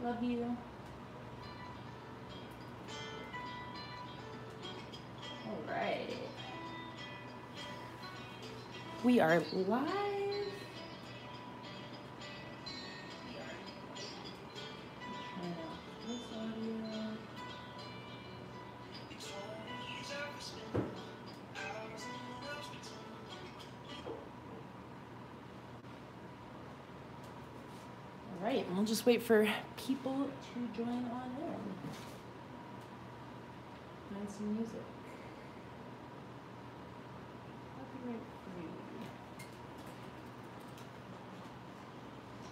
Love you. All right. We are live. All right, we'll just wait for people to join on in. Find some music. Copyright free.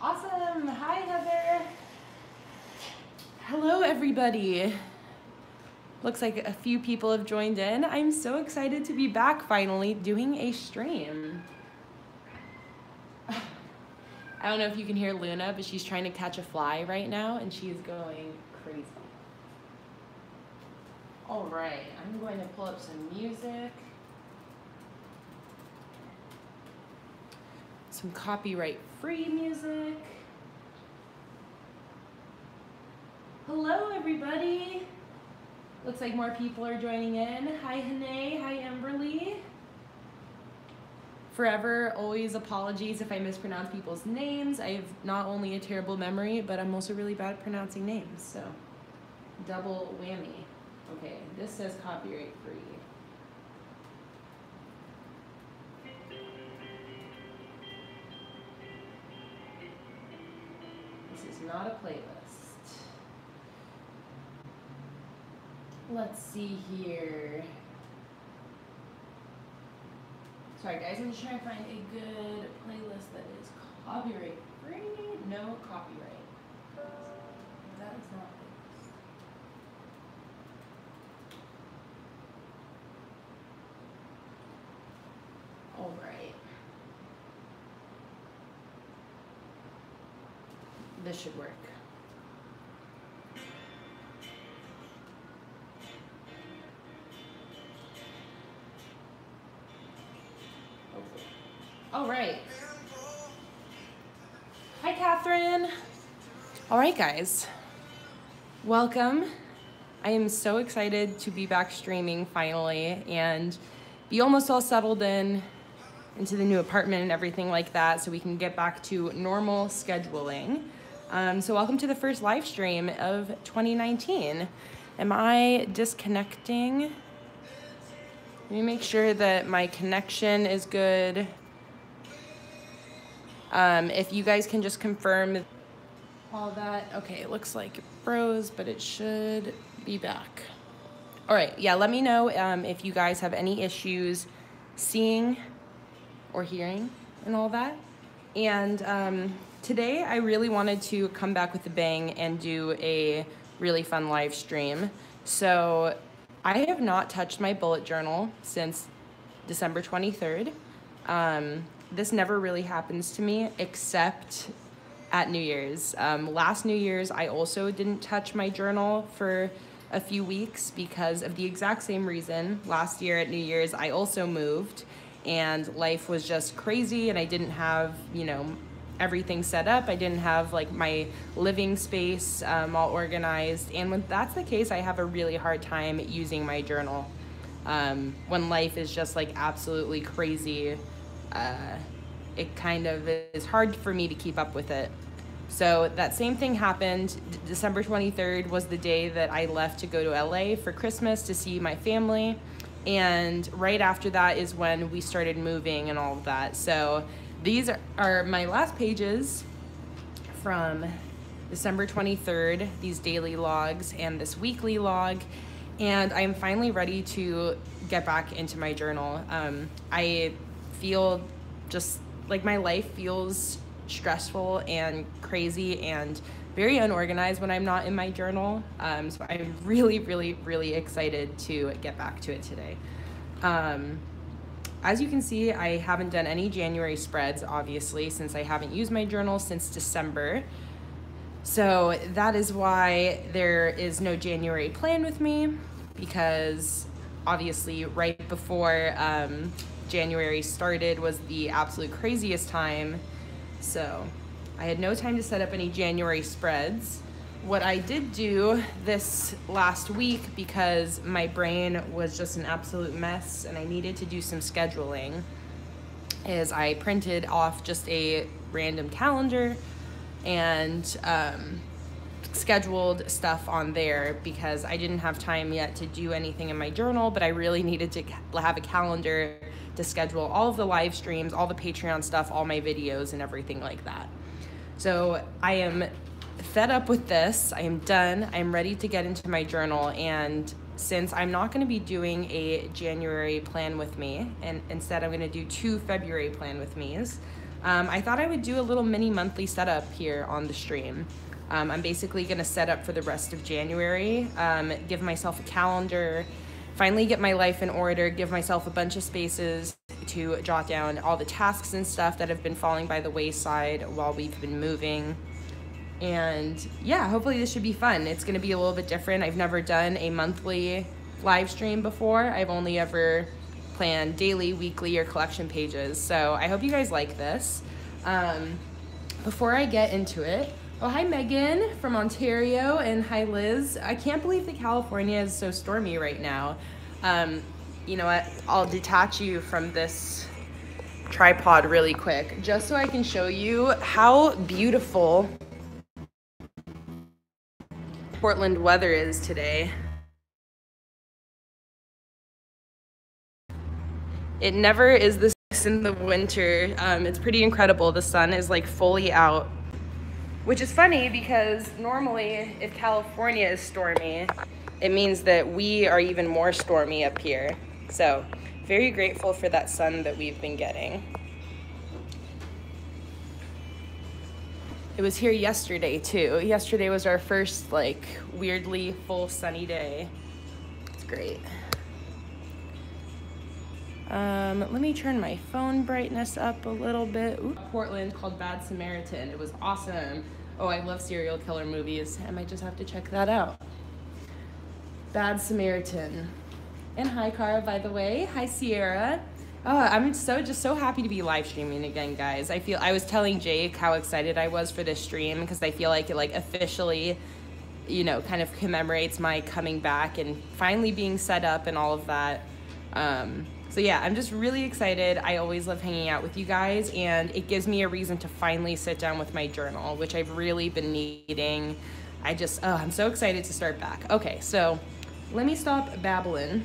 Awesome! Hi, Heather! Hello, everybody! Looks like a few people have joined in. I'm so excited to be back finally doing a stream. I don't know if you can hear Luna, but she's trying to catch a fly right now and she is going crazy. All right, I'm going to pull up some music. Some copyright-free music. Hello, everybody. Looks like more people are joining in. Hi, Hanae. Hi, Emberly. Forever, always apologies if I mispronounce people's names. I have not only a terrible memory, but I'm also really bad at pronouncing names, so double whammy. Okay, this says copyright free. This is not a playlist. Let's see here. Sorry guys, I'm just trying to find a good playlist that is copyright free. No copyright. That is not a playlist. All right. This should work. All right. Hi, Catherine. All right, guys. Welcome. I am so excited to be back streaming finally and be almost all settled into the new apartment and everything like that so we can get back to normal scheduling. So welcome to the first live stream of 2019. Am I disconnecting? Let me make sure that my connection is good. If you guys can just confirm all that. Okay, it looks like it froze, but it should be back. All right, yeah, let me know if you guys have any issues seeing or hearing and all that. And today I really wanted to come back with a bang and do a really fun live stream. So I have not touched my bullet journal since December 23rd. This never really happens to me except at New Year's. Last New Year's, I also didn't touch my journal for a few weeks because of the exact same reason. Last year at New Year's, I also moved and life was just crazy and I didn't have, you know, everything set up. I didn't have like my living space all organized. And when that's the case, I have a really hard time using my journal. When life is just like absolutely crazy, it kind of is hard for me to keep up with it. So that same thing happened. December 23rd was the day that I left to go to LA for Christmas to see my family. And right after that is when we started moving and all of that. So these are my last pages from December 23rd, these daily logs and this weekly log. And I'm finally ready to get back into my journal. I feel just like my life feels stressful and crazy and very unorganized when I'm not in my journal. So I'm really, really, really excited to get back to it today. As you can see, I haven't done any January spreads, obviously, since I haven't used my journal since December. So that is why there is no January plan with me, because obviously right before January started was the absolute craziest time. So I had no time to set up any January spreads. what I did do this last week, because my brain was just an absolute mess and I needed to do some scheduling, is I printed off just a random calendar and scheduled stuff on there, because I didn't have time yet to do anything in my journal, but I really needed to have a calendar to schedule all of the live streams, all the Patreon stuff, all my videos and everything like that. So I am fed up with this. I am done. I'm ready to get into my journal. And since I'm not going to be doing a January plan with me, and instead I'm going to do 2 February plan with me's, I thought I would do a little mini monthly setup here on the stream. I'm basically going to set up for the rest of January, give myself a calendar, finally get my life in order, give myself a bunch of spaces to jot down all the tasks and stuff that have been falling by the wayside while we've been moving. And yeah, hopefully this should be fun. It's going to be a little bit different. I've never done a monthly live stream before. I've only ever planned daily, weekly, or collection pages. So I hope you guys like this. Before I get into it, oh, hi Megan from Ontario, and hi Liz. I can't believe that California is so stormy right now. You know what, I'll detach you from this tripod really quick, just so I can show you how beautiful Portland weather is today. It never is this in the winter. It's pretty incredible. The sun is like fully out, which is funny because normally if California is stormy, it means that we are even more stormy up here. So very grateful for that sun that we've been getting. It was here yesterday too. Yesterday was our first like weirdly full sunny day. It's great. Let me turn my phone brightness up a little bit. Ooh. Portland called Bad Samaritan. It was awesome. Oh, I love serial killer movies. I might just have to check that out. Bad Samaritan. And hi, Cara, by the way. Hi, Sierra. Oh, I'm just so happy to be live streaming again, guys. I was telling Jake how excited I was for this stream, because I feel like it like officially, you know, kind of commemorates my coming back and finally being set up and all of that. So yeah, I'm just really excited. I always love hanging out with you guys, and it gives me a reason to finally sit down with my journal, which I've really been needing. I'm so excited to start back. Okay, so let me stop babbling.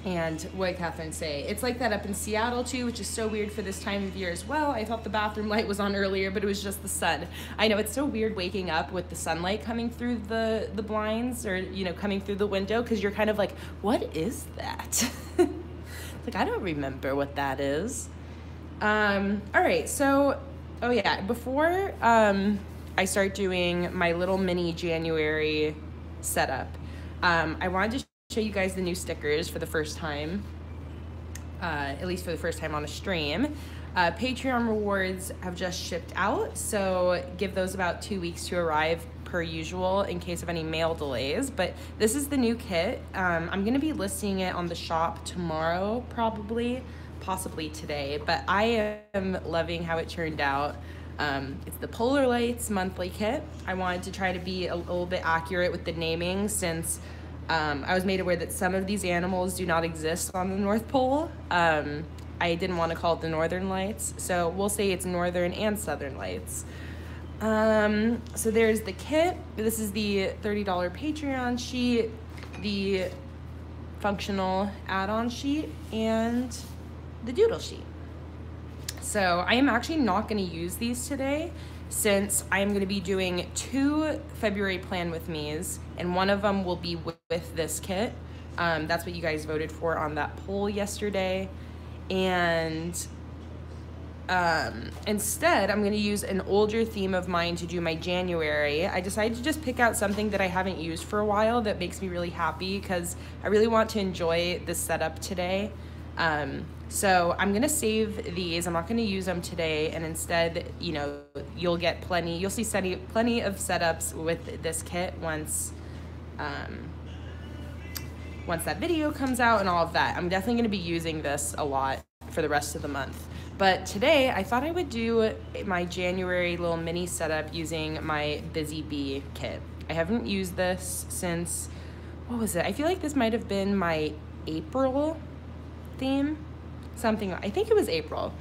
And what did Catherine say? It's like that up in Seattle too, which is so weird for this time of year as well. I thought the bathroom light was on earlier, but it was just the sun. I know, it's so weird waking up with the sunlight coming through the blinds, or, you know, coming through the window, because you're kind of like, what is that? Like, I don't remember what that is. All right, so, oh yeah, before I start doing my little mini January setup, I wanted to show you guys the new stickers for the first time, at least for the first time on a stream. Patreon rewards have just shipped out, so give those about 2 weeks to arrive per usual in case of any mail delays. But this is the new kit. I'm gonna be listing it on the shop tomorrow, possibly today, but I am loving how it turned out. It's the Polar Lights monthly kit. I wanted to try to be a little bit accurate with the naming, since I was made aware that some of these animals do not exist on the North Pole. I didn't want to call it the Northern Lights, so we'll say it's Northern and Southern Lights. So there's the kit. This is the $30 Patreon sheet, the functional add-on sheet, and the doodle sheet. So I am actually not going to use these today, since I am going to be doing 2 February Plan With Me's, and one of them will be with this kit. That's what you guys voted for on that poll yesterday. And instead, I'm going to use an older theme of mine to do my January. I decided to just pick out something that I haven't used for a while that makes me really happy, because I really want to enjoy this setup today. So I'm gonna save these. I'm not gonna use them today, and instead, you know, you'll see plenty of setups with this kit once that video comes out and all of that. I'm definitely gonna be using this a lot for the rest of the month. But today I thought I would do my January little mini setup using my Busy Bee kit. I haven't used this since, what was it? I feel like this might have been my April theme, something, I think it was April.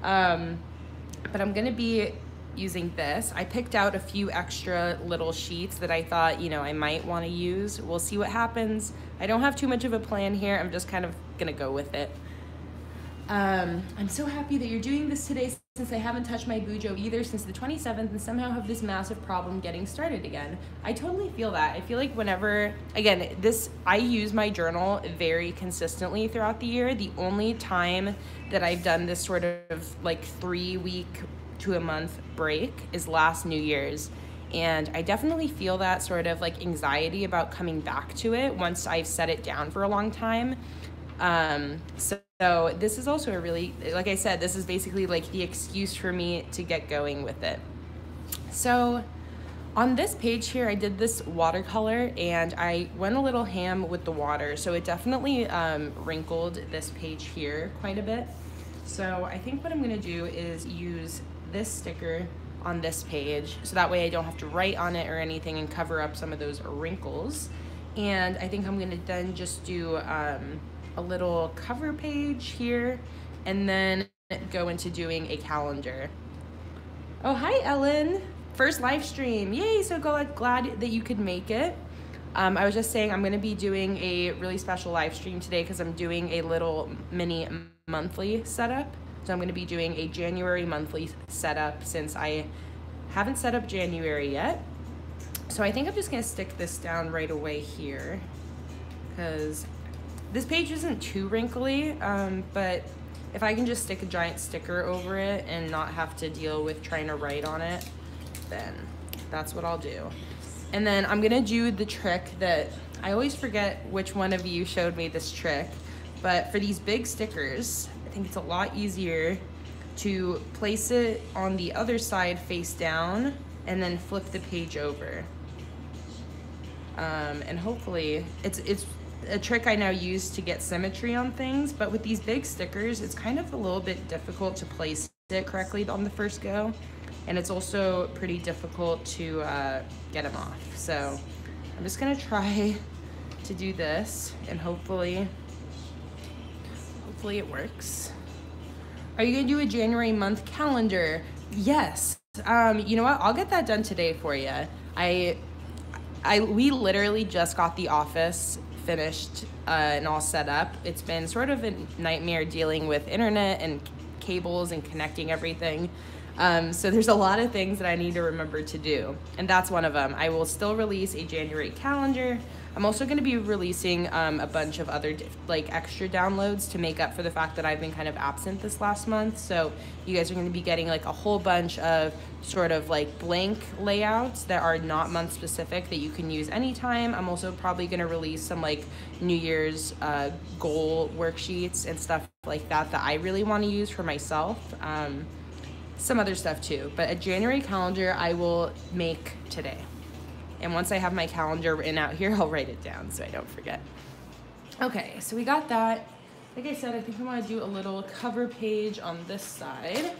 But I'm gonna be using this. I picked out a few extra little sheets that I thought, you know, I might wanna use. We'll see what happens. I don't have too much of a plan here. I'm just kind of gonna go with it. I'm so happy that you're doing this today since I haven't touched my Bujo either since the 27th and somehow have this massive problem getting started again. I totally feel that. I feel like whenever, again, I use my journal very consistently throughout the year. The only time that I've done this sort of like 3-week to a month break is last New Year's. And I definitely feel that sort of like anxiety about coming back to it once I've set it down for a long time. So this is also a really, like I said, this is basically like the excuse for me to get going with it. So on this page here, I did this watercolor and I went a little ham with the water. So it definitely wrinkled this page here quite a bit. So I think what I'm gonna do is use this sticker on this page so that way I don't have to write on it or anything and cover up some of those wrinkles. And I think I'm gonna then just do a little cover page here and then go into doing a calendar. Oh, hi Ellen, first live stream, yay, so glad that you could make it. I was just saying I'm gonna be doing a really special live stream today because I'm doing a little mini monthly setup. So I'm gonna be doing a January monthly setup since I haven't set up January yet. So I think I'm just gonna stick this down right away here because this page isn't too wrinkly, but if I can just stick a giant sticker over it and not have to deal with trying to write on it, then that's what I'll do. And then I'm gonna do the trick that I always forget which one of you showed me this trick, but for these big stickers, I think it's a lot easier to place it on the other side face down and then flip the page over. And hopefully it's a trick I now use to get symmetry on things, but with these big stickers, it's kind of a little bit difficult to place it correctly on the first go. And it's also pretty difficult to get them off. So I'm just gonna try to do this and hopefully it works. Are you gonna do a January month calendar? Yes, you know what? I'll get that done today for you. We literally just got the office finished and all set up. It's been sort of a nightmare dealing with internet and cables and connecting everything. So there's a lot of things that I need to remember to do, and that's one of them. I will still release a January calendar. I'm also going to be releasing a bunch of other like extra downloads to make up for the fact that I've been kind of absent this last month. So you guys are going to be getting like a whole bunch of sort of like blank layouts that are not month specific that you can use anytime. I'm also probably going to release some like New Year's goal worksheets and stuff like that I really want to use for myself. Some other stuff too, but a January calendar I will make today. And once I have my calendar written out here, I'll write it down so I don't forget. Okay, so we got that. Like I said, I think I want to do a little cover page on this side.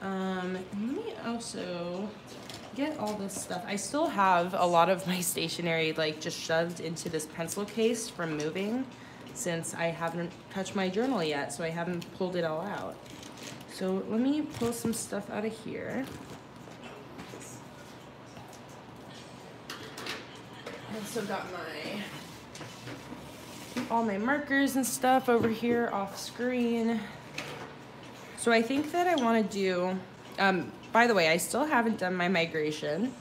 And let me also get all this stuff. I still have a lot of my stationery like just shoved into this pencil case from moving since I haven't touched my journal yet, so I haven't pulled it all out. So let me pull some stuff out of here. I also got all my markers and stuff over here off screen. So I think that I want to do, by the way, I still haven't done my migration.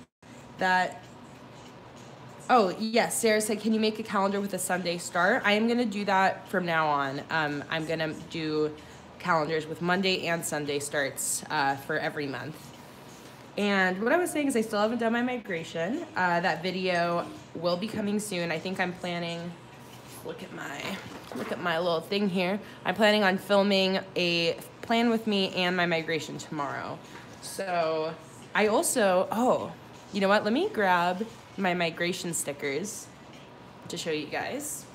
Oh yes, Sarah said, can you make a calendar with a Sunday start? I am gonna do that from now on. I'm gonna do calendars with Monday and Sunday starts for every month. And what I was saying is I still haven't done my migration. That video will be coming soon. I think I'm planning, look at my little thing here. I'm planning on filming a plan with me and my migration tomorrow. So I also, oh, you know what? Let me grab my migration stickers to show you guys.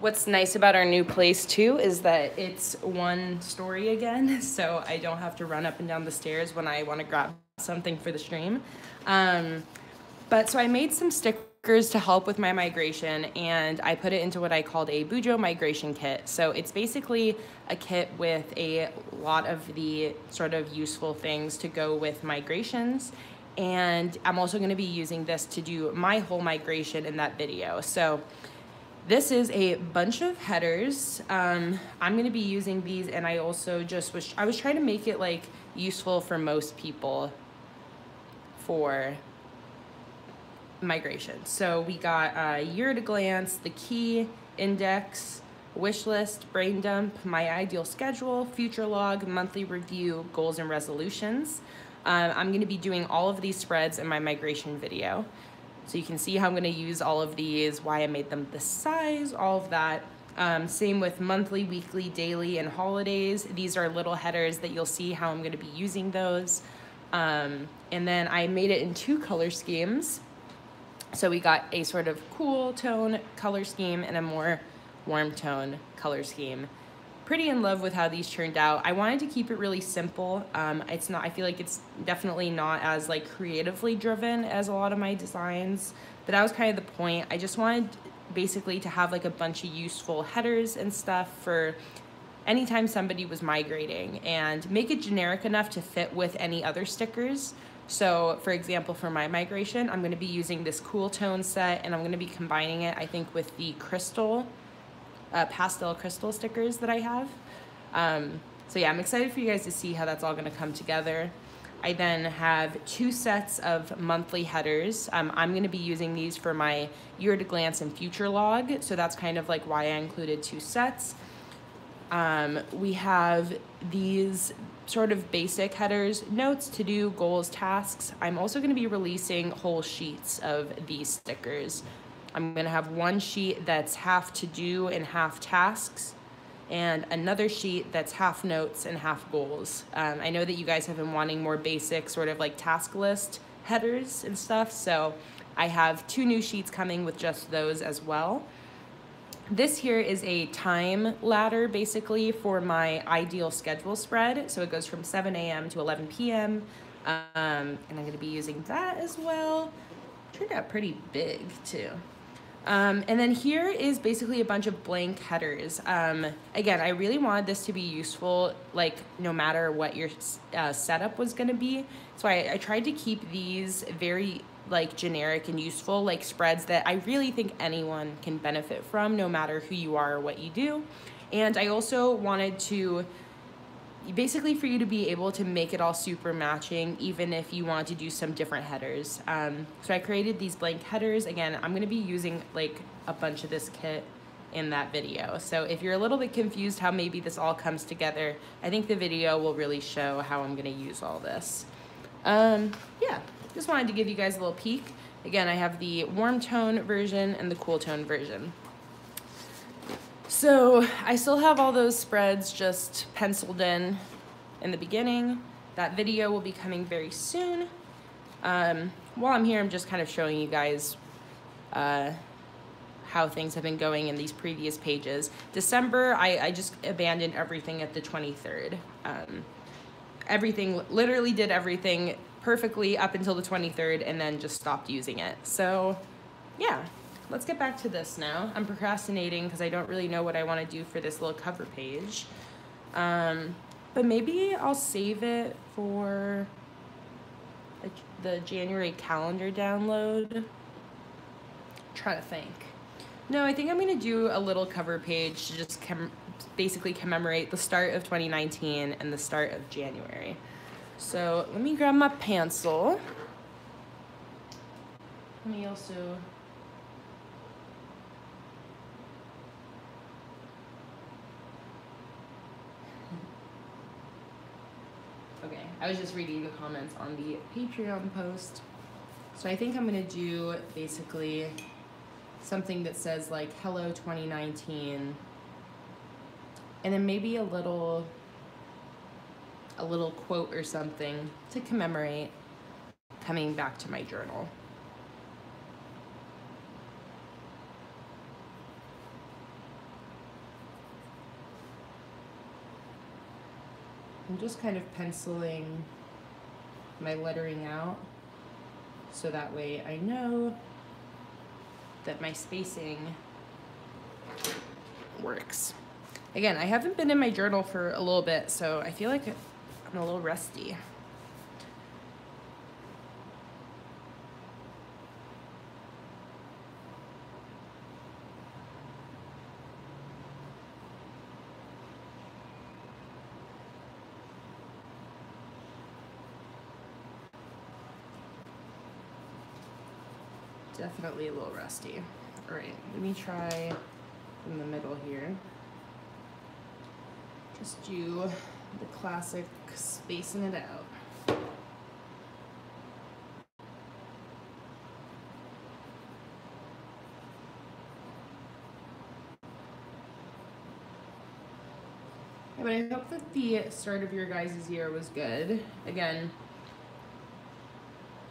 What's nice about our new place too is that it's one story again, so I don't have to run up and down the stairs when I want to grab something for the stream. But so I made some stickers to help with my migration, and I put it into what I called a Bujo migration kit. So it's basically a kit with a lot of the sort of useful things to go with migrations. And I'm also going to be using this to do my whole migration in that video. So this is a bunch of headers. I'm going to be using these, and I also just I was trying to make it like useful for most people for migration. So we got year at a glance, the key, index, wish list, brain dump, my ideal schedule, future log, monthly review, goals and resolutions. I'm going to be doing all of these spreads in my migration video. So you can see how I'm going to use all of these, why I made them this size, all of that. Same with monthly, weekly, daily, and holidays. These are little headers that you'll see how I'm going to be using those. And then I made it in 2 color schemes. So we got a sort of cool tone color scheme and a more warm tone color scheme. Pretty in love with how these turned out. I wanted to keep it really simple. It's not, I feel like it's definitely not as like creatively driven as a lot of my designs, but that was kind of the point. I just wanted basically to have like a bunch of useful headers and stuff for anytime somebody was migrating, and make it generic enough to fit with any other stickers. So for example, for my migration, I'm going to be using this cool tone set, and I'm going to be combining it, I think, with the crystal pastel crystal stickers that I have. So yeah, I'm excited for you guys to see how that's all going to come together. I then have 2 sets of monthly headers. I'm going to be using these for my year at a glance and future log, so that's kind of like why I included 2 sets. We have these sort of basic headers, notes, to do, goals, tasks. I'm also going to be releasing whole sheets of these stickers. I'm going to have one sheet that's half to do and half tasks, and another sheet that's half notes and half goals. I know that you guys have been wanting more basic sort of like task list headers and stuff, so I have 2 new sheets coming with just those as well. This here is a time ladder basically for my ideal schedule spread. So it goes from 7 a.m. to 11 p.m. And I'm going to be using that as well. Turned out pretty big too. And then here is basically a bunch of blank headers. Again, I really wanted this to be useful, like no matter what your setup was going to be. So I tried to keep these very like generic and useful, like spreads that I really think anyone can benefit from, no matter who you are or what you do. And I also wanted to basically for you to be able to make it all super matching, even if you want to do some different headers. So I created these blank headers. Again, I'm going to be using like a bunch of this kit in that video. So if you're a little bit confused how maybe this all comes together, I think the video will really show how I'm going to use all this. Yeah, just wanted to give you guys a little peek. Again, I have the warm tone version and the cool tone version. So I still have all those spreads just penciled in the beginning. That video will be coming very soon. While I'm here, I'm just kind of showing you guys how things have been going in these previous pages. December, I just abandoned everything at the 23rd. Everything, literally did everything perfectly up until the 23rd and then just stopped using it. So yeah, let's get back to this now. I'm procrastinating because I don't really know what I want to do for this little cover page. But maybe I'll save it for the January calendar download. Try to think. No, I think I'm going to do a little cover page to just basically commemorate the start of 2019 and the start of January. So let me grab my pencil. Let me also... Okay, I was just reading the comments on the Patreon post. So I think I'm gonna do basically something that says like, hello 2019, and then maybe a little quote or something to commemorate coming back to my journal. I'm just kind of penciling my lettering out so that way I know that my spacing works. Again, I haven't been in my journal for a little bit, so I feel like I'm a little rusty. Definitely a little rusty. All right, let me try in the middle here. Just do the classic spacing it out. Yeah, but I hope that the start of your guys' year was good. Again,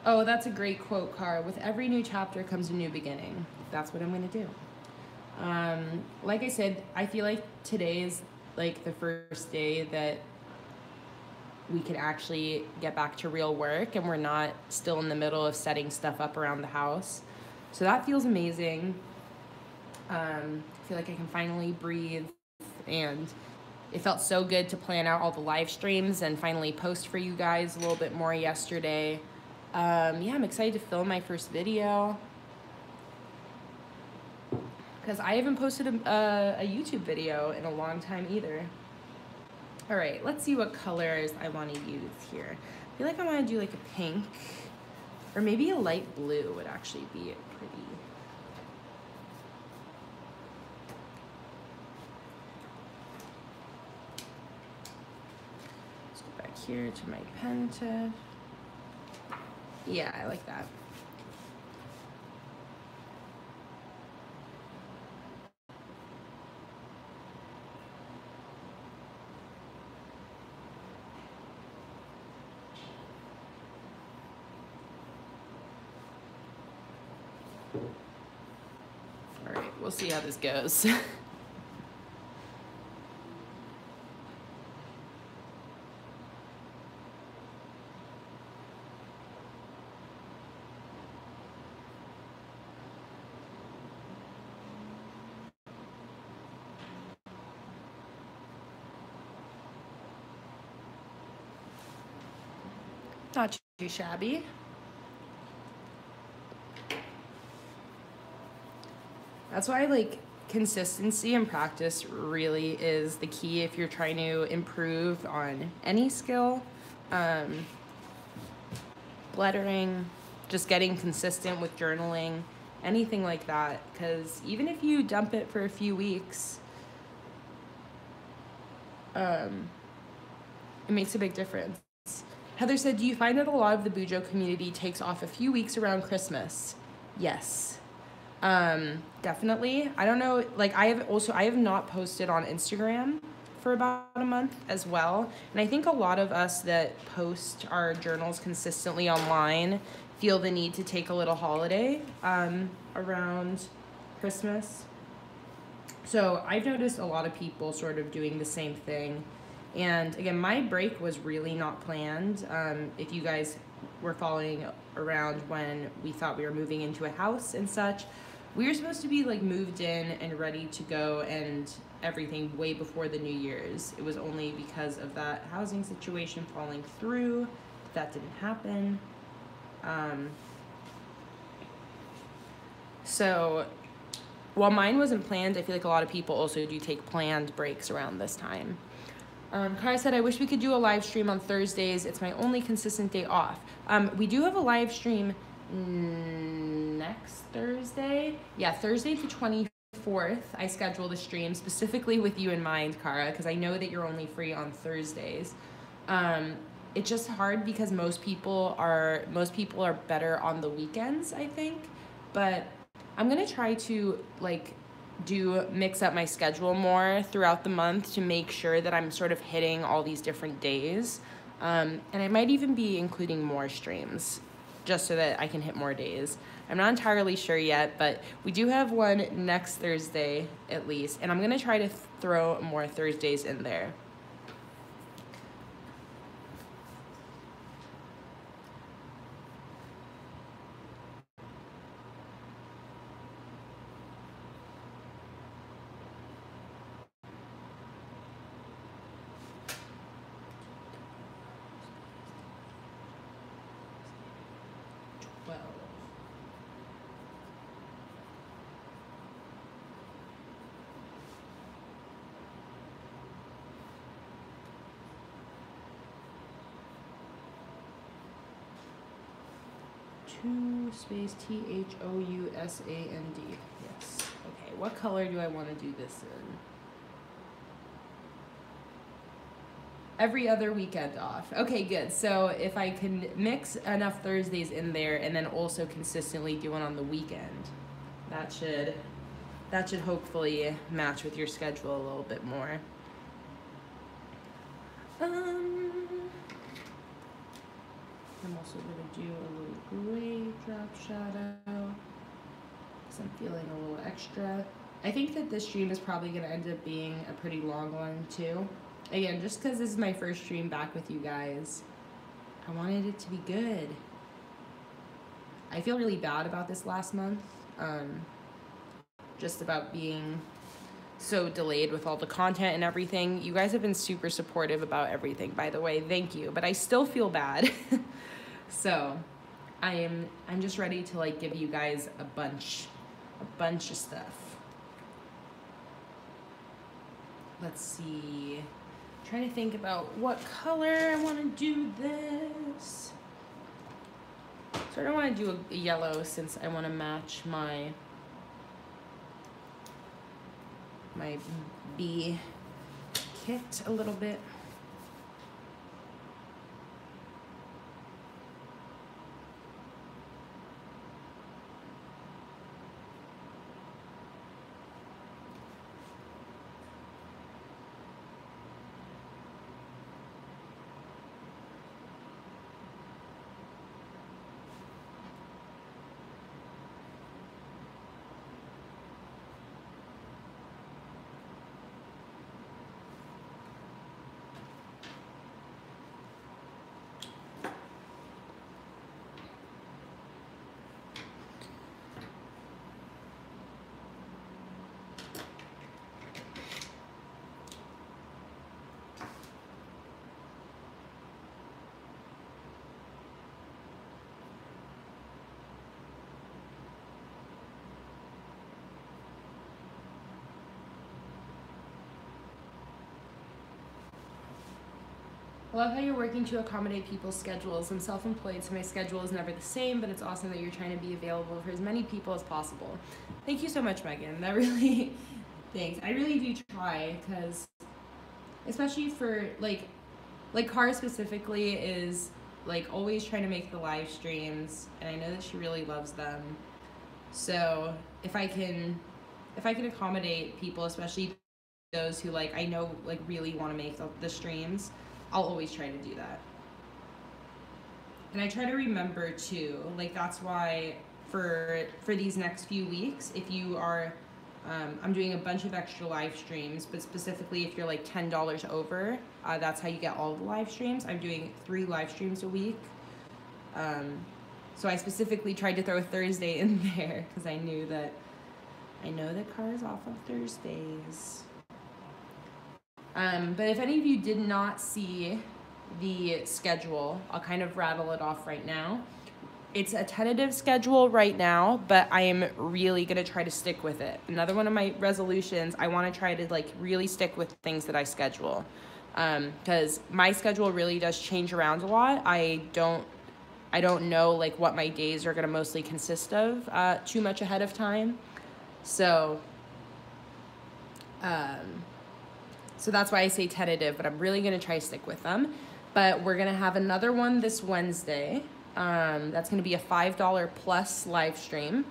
oh, that's a great quote, Cara. With every new chapter comes a new beginning. That's what I'm gonna do. Like I said, I feel like today is like the first day that we could actually get back to real work and we're not still in the middle of setting stuff up around the house. So that feels amazing. I feel like I can finally breathe, and it felt so good to plan out all the live streams and finally post for you guys a little bit more yesterday. Yeah, I'm excited to film my first video because I haven't posted a YouTube video in a long time either. All right, let's see what colors I want to use here. I feel like I want to do like a pink, or maybe a light blue would actually be pretty. Let's go back here to my pen tip. Yeah, I like that. All right, we'll see how this goes. Not too shabby. That's why like consistency and practice really is the key if you're trying to improve on any skill. Lettering, just getting consistent with journaling, anything like that. Because even if you dump it for a few weeks, it makes a big difference. Heather said, do you find that a lot of the Bujo community takes off a few weeks around Christmas? Yes. Definitely. I don't know, like I have not posted on Instagram for about a month as well. And I think a lot of us that post our journals consistently online feel the need to take a little holiday around Christmas. So I've noticed a lot of people sort of doing the same thing. And again, my break was really not planned. If you guys were following around when we thought we were moving into a house and such, we were supposed to be like moved in and ready to go and everything way before the New Year's. It was only because of that housing situation falling through that didn't happen. So while mine wasn't planned, I feel like a lot of people also do take planned breaks around this time. Kara said, I wish we could do a live stream on Thursdays. It's my only consistent day off. We do have a live stream next Thursday. Yeah, Thursday the 24th. I scheduled a stream specifically with you in mind, Kara, because I know that you're only free on Thursdays. It's just hard because most people are better on the weekends, I think. But I'm gonna try to like mix up my schedule more throughout the month to make sure that I'm sort of hitting all these different days. And I might even be including more streams just so that I can hit more days. I'm not entirely sure yet, but we do have one next Thursday at least, and I'm gonna try to throw more Thursdays in there. 12. Two space THOUSAND. Yes. Okay, what color do I want to do this in? Every other weekend off. Okay, good. So if I can mix enough Thursdays in there and then also consistently do one on the weekend, that should hopefully match with your schedule a little bit more. I'm also gonna do a little gray drop shadow because I'm feeling a little extra. I think that this stream is probably gonna end up being a pretty long one too. Again, just because this is my first stream back with you guys, I wanted it to be good. I feel really bad about this last month, just about being so delayed with all the content and everything. You guys have been super supportive about everything, by the way, thank you, but I still feel bad. So I'm just ready to like give you guys a bunch of stuff. Let's see. Trying to think about what color I want to do this. So I don't want to do a yellow since I want to match my bee kit a little bit. I love how you're working to accommodate people's schedules. I'm self-employed, so my schedule is never the same, but it's awesome that you're trying to be available for as many people as possible. Thank you so much, Megan. That really, thanks. I really do try, because especially for, like Cara specifically is, like, always trying to make the live streams, and I know that she really loves them. So if I can accommodate people, especially those who, like, I know, like, really want to make the streams, I'll always try to do that. And I try to remember too, like that's why for these next few weeks, if you are, I'm doing a bunch of extra live streams, but specifically if you're like $10 over, that's how you get all the live streams. I'm doing 3 live streams a week. So I specifically tried to throw Thursday in there because I know that Cara's off on Thursdays. But if any of you did not see the schedule, I'll kind of rattle it off right now. It's a tentative schedule right now, but I am really gonna try to stick with it. Another one of my resolutions, I wanna try to like really stick with things that I schedule. Because my schedule really does change around a lot. I don't know like what my days are gonna mostly consist of too much ahead of time. So that's why I say tentative, but I'm really gonna try to stick with them. But we're gonna have another one this Wednesday. That's gonna be a $5 plus live stream.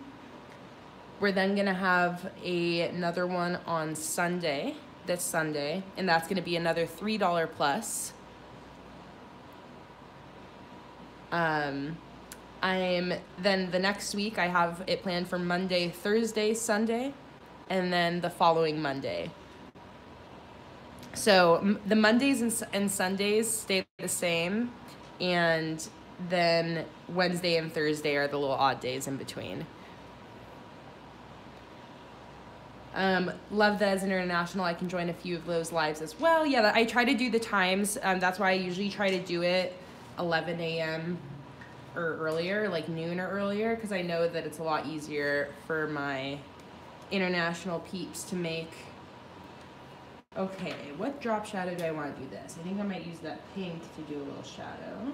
We're then gonna have another one on Sunday, this Sunday, and that's gonna be another $3 plus. Then the next week I have it planned for Monday, Thursday, Sunday, and then the following Monday. So the Mondays and Sundays stay the same, and then Wednesday and Thursday are the little odd days in between. Love that as international, I can join a few of those lives as well. Yeah, I try to do the times. That's why I usually try to do it 11 a.m. or earlier, like noon or earlier, because I know that it's a lot easier for my international peeps to make. Okay, what drop shadow do I want to do this? I think I might use that pink to do a little shadow.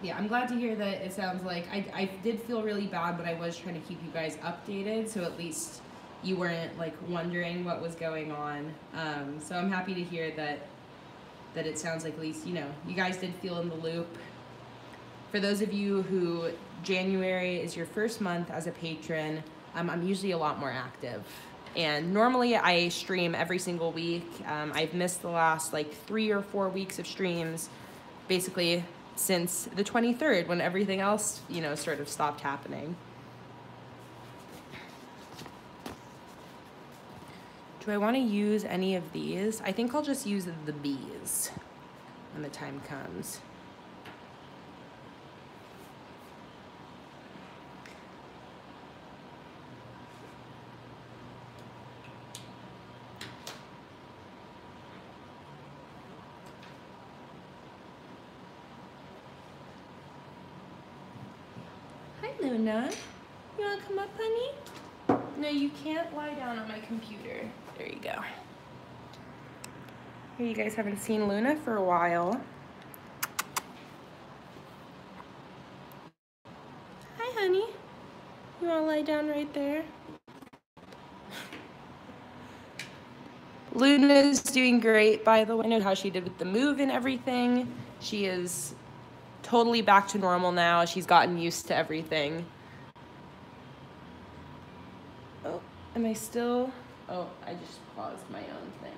Yeah, I'm glad to hear that it sounds like I did feel really bad, but I was trying to keep you guys updated, so at least you weren't like wondering what was going on. So I'm happy to hear that it sounds like at least, you know, you guys did feel in the loop. For those of you who January is your first month as a patron, I'm usually a lot more active. And normally I stream every single week. I've missed the last like 3 or 4 weeks of streams, basically since the 23rd, when everything else, you know, sort of stopped happening. Do I want to use any of these? I think I'll just use the bees when the time comes. Hi, Luna. You want to come up, honey? No, you can't lie down on my computer. There you go. Here, you guys haven't seen Luna for a while. Hi, honey. You want to lie down right there? Luna's doing great, by the way. I know how she did with the move and everything. She is totally back to normal now. She's gotten used to everything. Oh, am I still? Oh, I just paused my own thing.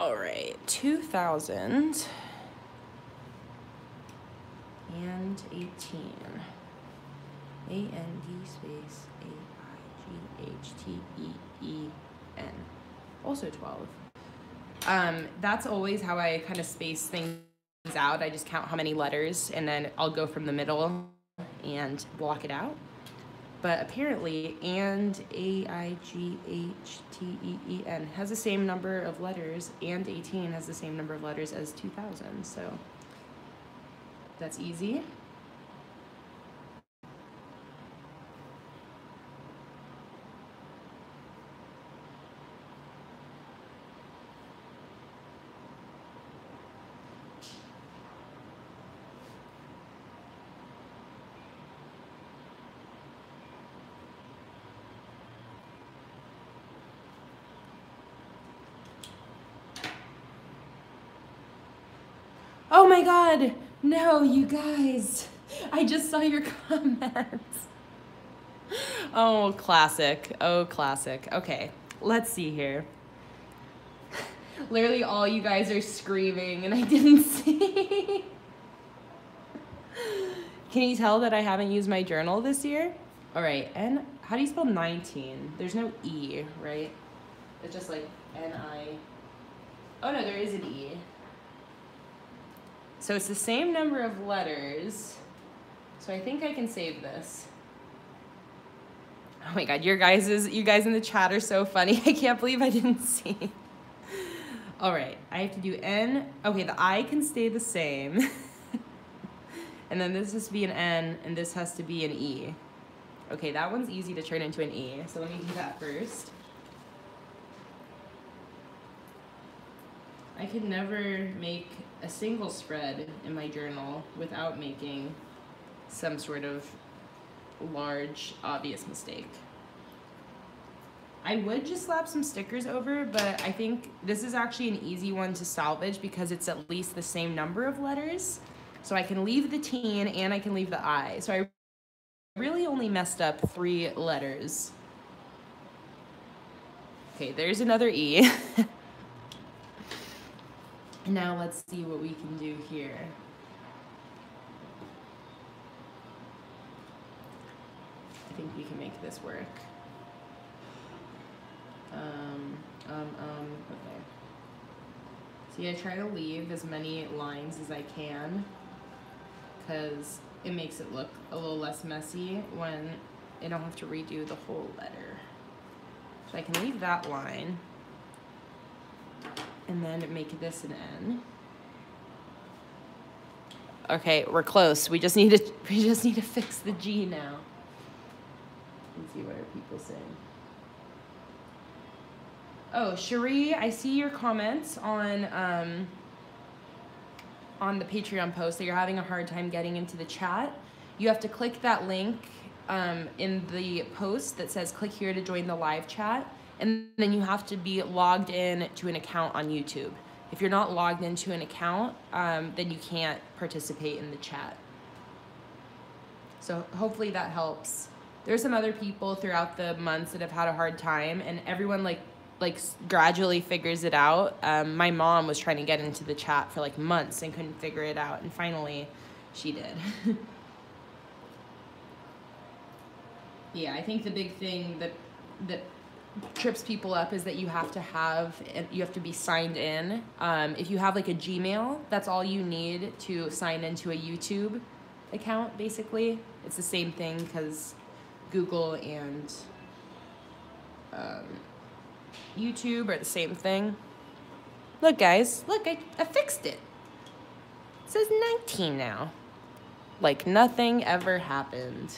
All right, 2000 and 18. A-N-D space A-I-G-H-T-E-E-N. Also 12. That's always how I kind of space things out. I just count how many letters and then I'll go from the middle and block it out. But apparently, and A-I-G-H-T-E-E-N has the same number of letters, and 18 has the same number of letters as 2000, so that's easy. Oh my God, no, you guys. I just saw your comments. Oh, classic. Oh, classic. Okay, let's see here. Literally all you guys are screaming and I didn't see. Can you tell that I haven't used my journal this year? All right, and how do you spell 19? There's no E, right? It's just like N-I. Oh no, there is an E. So it's the same number of letters. So I think I can save this. Oh my God, you guys in the chat are so funny. I can't believe I didn't see. All right, I have to do N. Okay, the I can stay the same. And then this has to be an N, and this has to be an E. Okay, that one's easy to turn into an E. So let me do that first. I could never make a single spread in my journal without making some sort of large, obvious mistake. I would just slap some stickers over, but I think this is actually an easy one to salvage because it's at least the same number of letters. So I can leave the teen and I can leave the I. So I really only messed up 3 letters. Okay, there's another E. Now let's see what we can do here. I think we can make this work. Okay. See, I try to leave as many lines as I can, because it makes it look a little less messy when I don't have to redo the whole letter. So I can leave that line and then make this an N. Okay, we're close. We just need to fix the G now. Let's see what are people saying. Oh, Cherie, I see your comments on the Patreon post that you're having a hard time getting into the chat. You have to click that link in the post that says click here to join the live chat, and then you have to be logged in to an account on YouTube. If you're not logged into an account, then you can't participate in the chat. So hopefully that helps. There's some other people throughout the months that have had a hard time, and everyone like gradually figures it out. My mom was trying to get into the chat for like months and couldn't figure it out, and finally she did. Yeah, I think the big thing that trips people up is that you have to be signed in. If you have like a Gmail, that's all you need to sign into a YouTube account, basically. It's the same thing because Google and YouTube are the same thing. Look, guys, look, I fixed it. It says 19 now. Like nothing ever happened.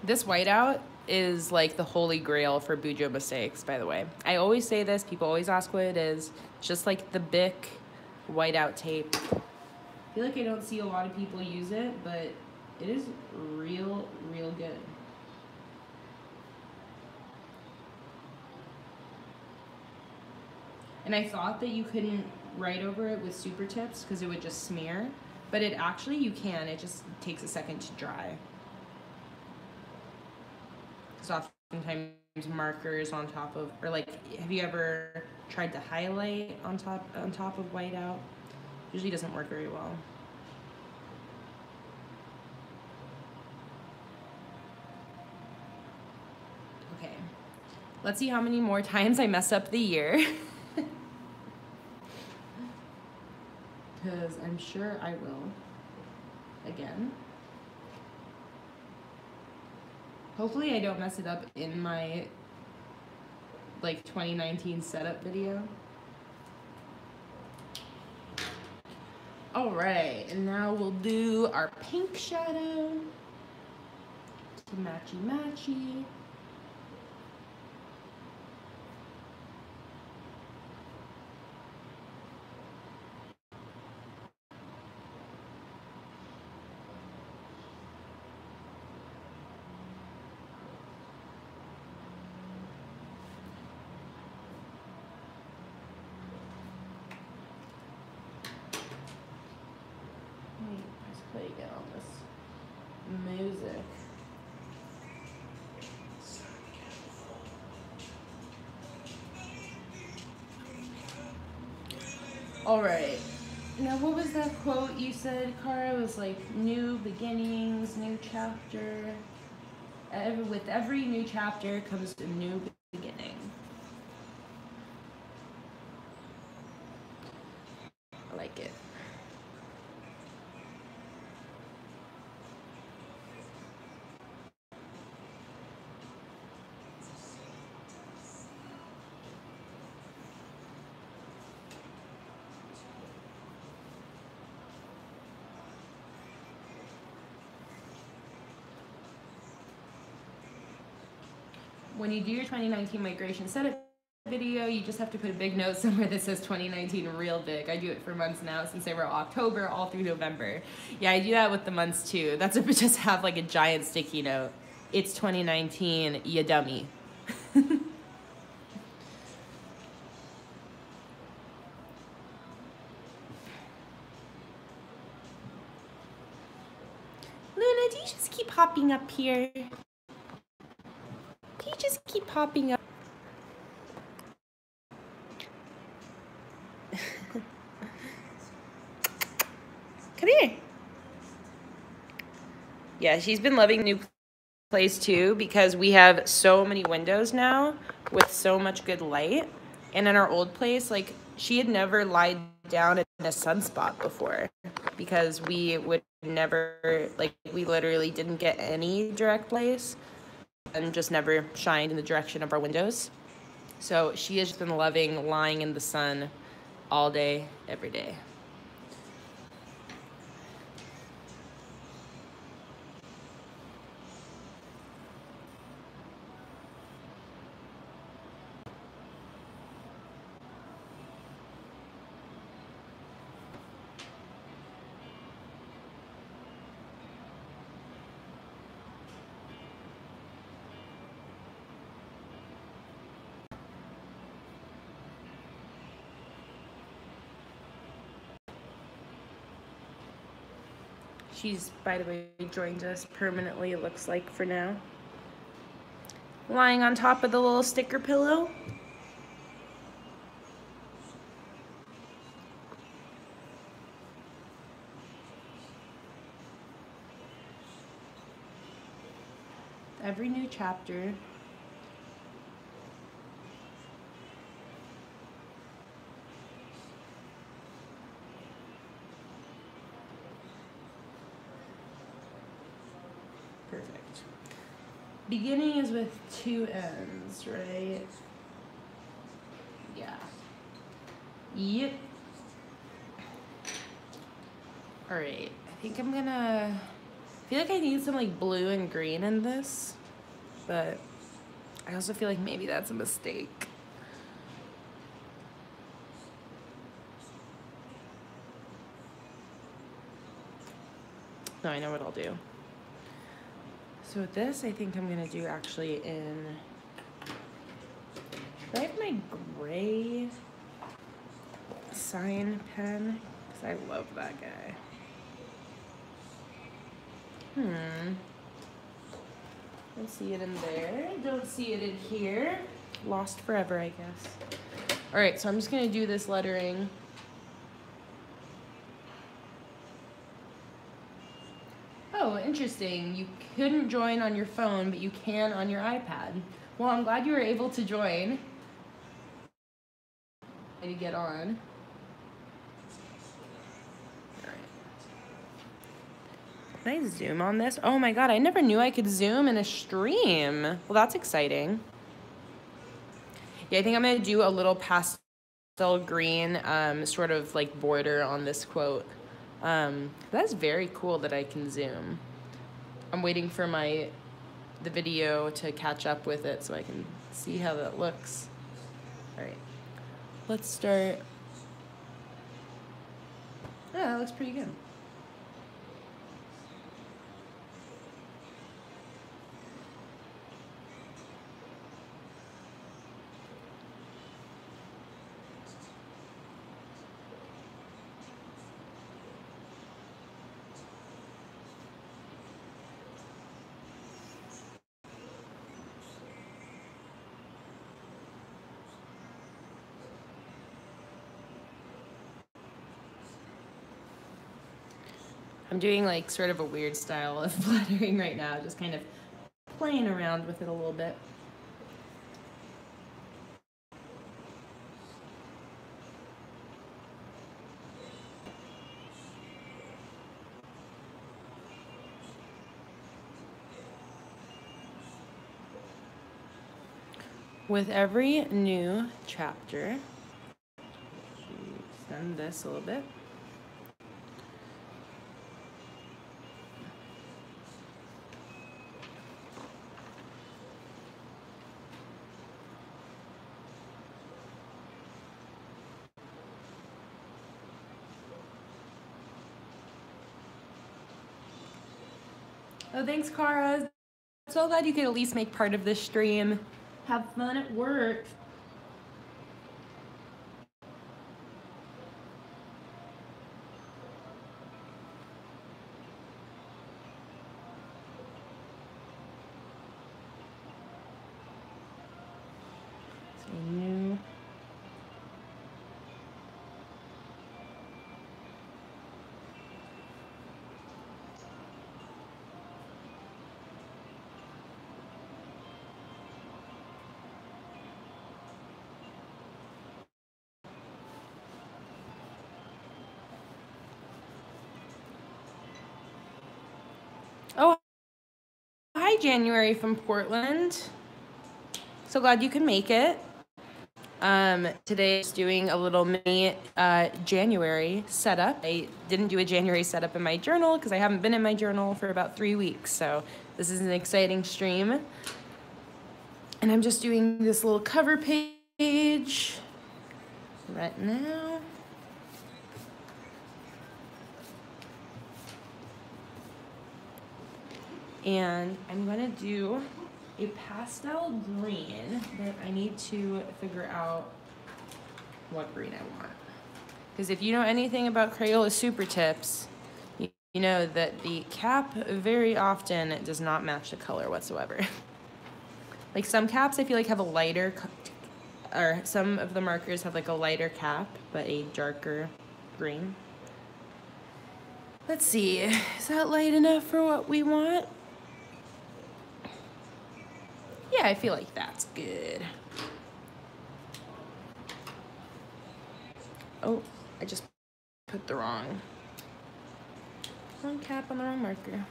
This whiteout is like the holy grail for Bujo mistakes, by the way. I always say this, people always ask what it is. It's just like the Bic whiteout tape. I feel like I don't see a lot of people use it, but it is real good. And I thought that you couldn't write over it with Supertips because it would just smear, but it actually, you can. It just takes a second to dry. Because oftentimes markers on top of, or like, have you ever tried to highlight on top of whiteout? Usually doesn't work very well. Okay, let's see how many more times I mess up the year. Because I'm sure I will again. Hopefully I don't mess it up in my like 2019 setup video. All right, and now we'll do our pink shadow to matchy matchy. Play again on this music. All right. Now, what was that quote you said, Cara? It was like, new beginnings, new chapter. With every new chapter comes a new beginning. I like it. When you do your 2019 migration setup video, you just have to put a big note somewhere that says 2019 real big. I do it for months now since they were October all through November. Yeah, I do that with the months too. That's if we just have like a giant sticky note. It's 2019, you dummy. Luna, do you just keep hopping up here? You just keep popping up. Come here. Yeah, she's been loving the new place too because we have so many windows now with so much good light. And in our old place, like, she had never lied down in a sunspot before because we would never, like, we literally didn't get any direct light and just never shined in the direction of our windows. So she has been loving lying in the sun all day, every day. She's, by the way, joined us permanently, it looks like, for now. Lying on top of the little sticker pillow. Every new chapter. Perfect. Beginning is with 2 ends, right? Yeah. Yep. All right. I think I'm gonna, I feel like I need some like blue and green in this, but I also feel like maybe that's a mistake. No, I know what I'll do. So with this, I think I'm gonna do actually in, do I have my gray sign pen? Because I love that guy. Don't see it in there. Don't see it in here. Lost forever, I guess. All right, so I'm just gonna do this lettering. Oh, interesting. You couldn't join on your phone, but you can on your iPad. Well, I'm glad you were able to join. To get on. All right. Can I zoom on this? Oh my God, I never knew I could zoom in a stream. Well, that's exciting. Yeah, I think I'm gonna do a little pastel green sort of like border on this quote. That's very cool that I can zoom. I'm waiting for the video to catch up with it so I can see how that looks. All right, let's start. Yeah, that looks pretty good. I'm doing like sort of a weird style of lettering right now, just kind of playing around with it a little bit. With every new chapter, extend this a little bit. Oh, thanks, Cara. So glad you could at least make part of this stream. Have fun at work. So new. January from Portland. So glad you could make it. Today is doing a little mini January setup. I didn't do a January setup in my journal because I haven't been in my journal for about 3 weeks. So this is an exciting stream. And I'm just doing this little cover page right now. And I'm gonna do a pastel green, but I need to figure out what green I want. Because if you know anything about Crayola Supertips, you know that the cap very often does not match the color whatsoever. Like some caps I feel like have a lighter, or some of the markers have like a lighter cap, but a darker green. Let's see, is that light enough for what we want? Yeah, I feel like that's good. Oh, I just put the wrong cap on the wrong marker.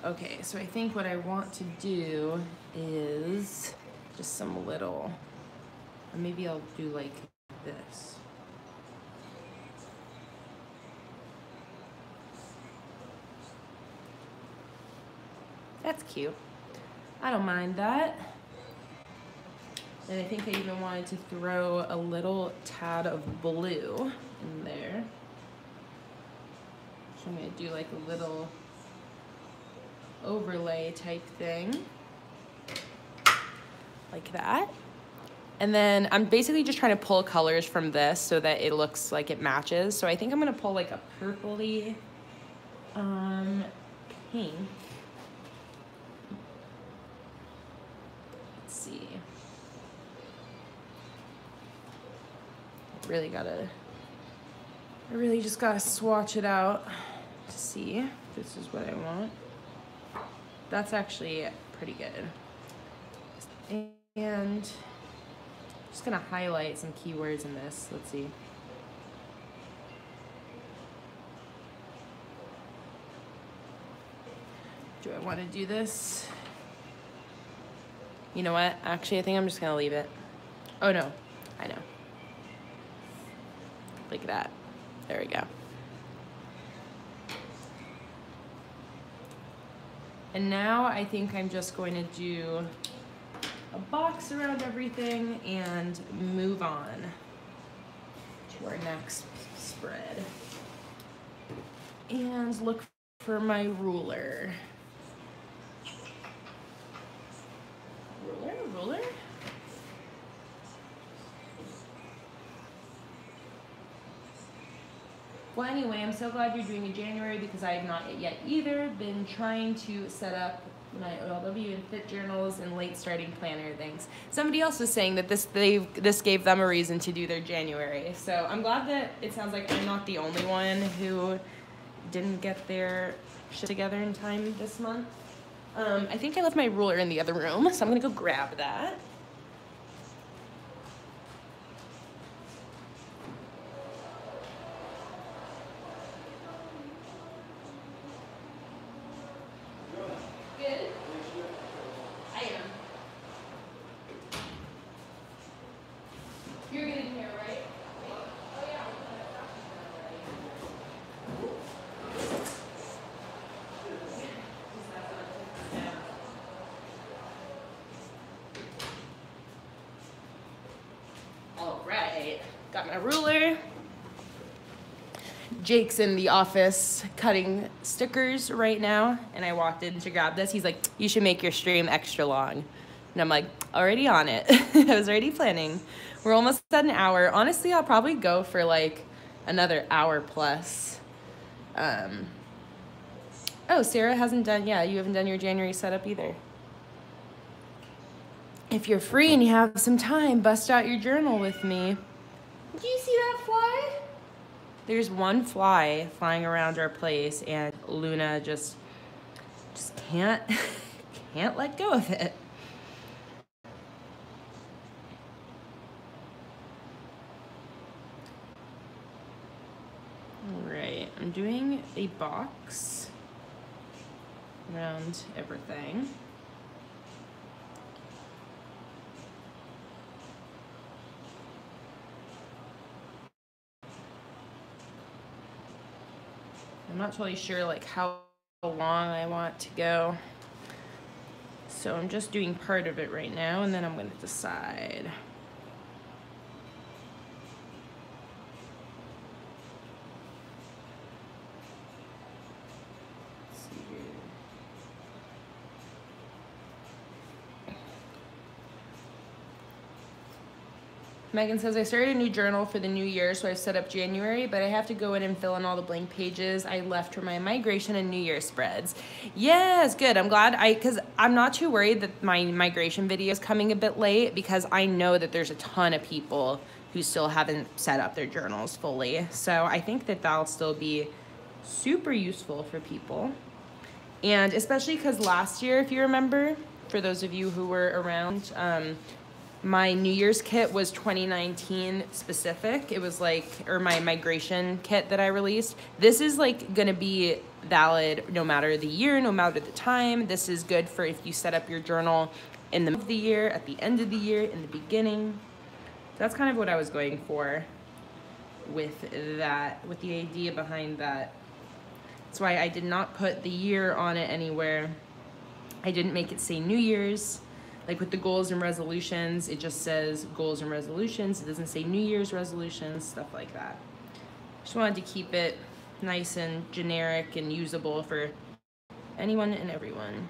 Okay, so I think what I want to do is just some little, or maybe I'll do like this. That's cute. I don't mind that. And I think I even wanted to throw a little tad of blue in there. So I'm gonna do like a little overlay type thing. Like that. And then I'm basically just trying to pull colors from this so that it looks like it matches. So I think I'm gonna pull like a purpley pink. See, I really just gotta swatch it out to see if this is what I want. That's actually pretty good. And just gonna highlight some keywords in this. Let's see. Do I want to do this? You know what? Actually, I think I'm just gonna leave it. Oh no, I know. Like that. There we go. And now I think I'm just going to do a box around everything and move on to our next spread. And look for my ruler. Ruler? Well, anyway, I'm so glad you're doing a January because I have not yet either been trying to set up my OLW and fit journals and late starting planner things. Somebody else was saying that this gave them a reason to do their January. So I'm glad that it sounds like I'm not the only one who didn't get their shit together in time this month. I think I left my ruler in the other room, so I'm gonna go grab that. Good? I am. You're good in here, right? Oh yeah. All right, got my ruler. Jake's in the office cutting stickers right now, and I walked in to grab this. He's like, you should make your stream extra long. And I'm like, already on it. I was already planning. We're almost at an hour. Honestly, I'll probably go for like another hour plus. Oh, Sarah hasn't done, yeah, you haven't done your January setup either. If you're free and you have some time, bust out your journal with me. Do you see that fly? There's one fly flying around our place, and Luna just can't let go of it. All right, I'm doing a box around everything. I'm not totally sure like how long I want to go. So I'm just doing part of it right now, and then I'm going to decide. Let's see here. Megan says, I started a new journal for the new year, so I've set up January, but I have to go in and fill in all the blank pages I left for my migration and New Year spreads. Yes, good. I'm glad because I'm not too worried that my migration video is coming a bit late, because I know that there's a ton of people who still haven't set up their journals fully. So I think that that'll still be super useful for people. And especially because last year, if you remember, for those of you who were around, my New Year's kit was 2019 specific. It was like, or my migration kit that I released. This is like gonna be valid no matter the year, no matter the time. This is good for if you set up your journal in the middle of the year, at the end of the year, in the beginning. That's kind of what I was going for with that, with the idea behind that. That's why I did not put the year on it anywhere. I didn't make it say New Year's. Like with the goals and resolutions, it just says goals and resolutions. It doesn't say New Year's resolutions, stuff like that. Just wanted to keep it nice and generic and usable for anyone and everyone.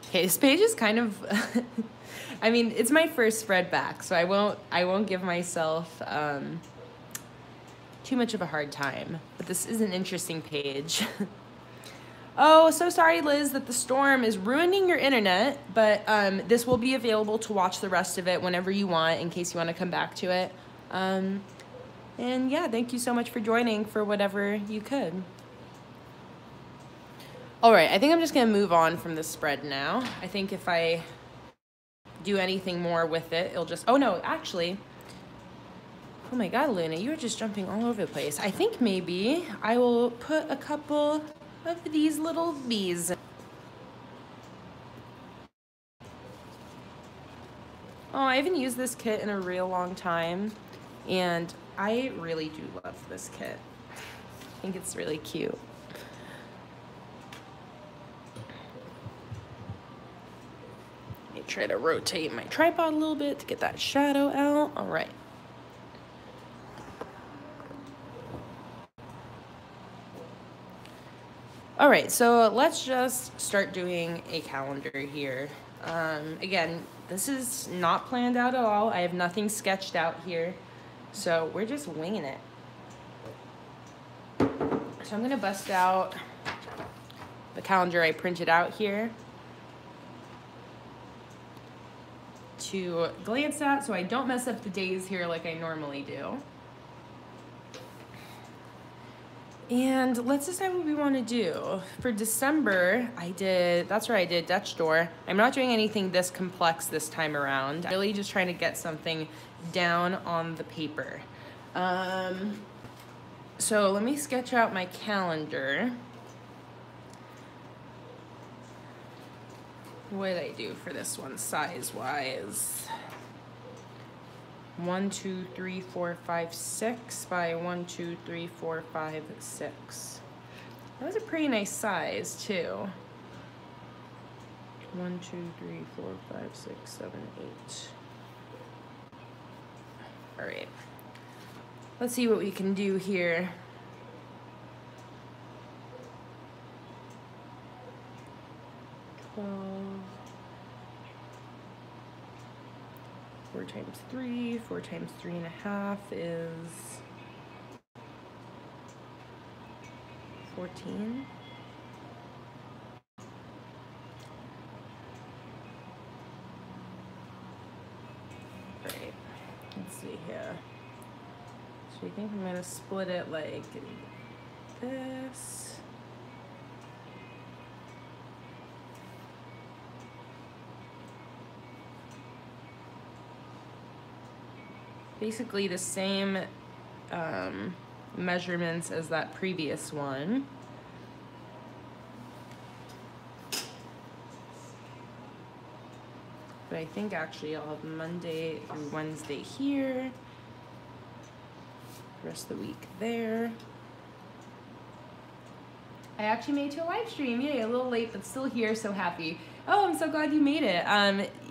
Okay, this page is kind of, I mean, it's my first spread back, so I won't give myself too much of a hard time, but this is an interesting page. Oh, so sorry, Liz, that the storm is ruining your internet, but this will be available to watch the rest of it whenever you want, in case you want to come back to it. And yeah, thank you so much for joining for whatever you could. All right, I think I'm just gonna move on from this spread now. I think if I do anything more with it, it'll just, oh no, actually, oh my God, Luna, you are just jumping all over the place. I think maybe I will put a couple of these little bees. Oh, I haven't used this kit in a real long time, and I really do love this kit. I think it's really cute. Try to rotate my tripod a little bit to get that shadow out. All right. All right, so let's just start doing a calendar here. Again, this is not planned out at all. I have nothing sketched out here, so we're just winging it. So I'm gonna bust out the calendar I printed out here to glance at so I don't mess up the days here like I normally do. And let's decide what we want to do. For December, that's where I did Dutch door. I'm not doing anything this complex this time around. I'm really just trying to get something down on the paper. So let me sketch out my calendar. What did I do for this one size-wise? 1, 2, 3, 4, 5, 6 by 1, 2, 3, 4, 5, 6. That was a pretty nice size too. 1, 2, 3, 4, 5, 6, 7, 8. All right. Let's see what we can do here. Four times 3, 4 times 3.5 is 14. Right, let's see here. So I think I'm gonna split it like this. basically the same measurements as that previous one. But I think actually I'll have Monday through Wednesday here, the rest of the week there. I actually made it to a live stream. Yay, a little late, but still here, so happy. Oh, I'm so glad you made it.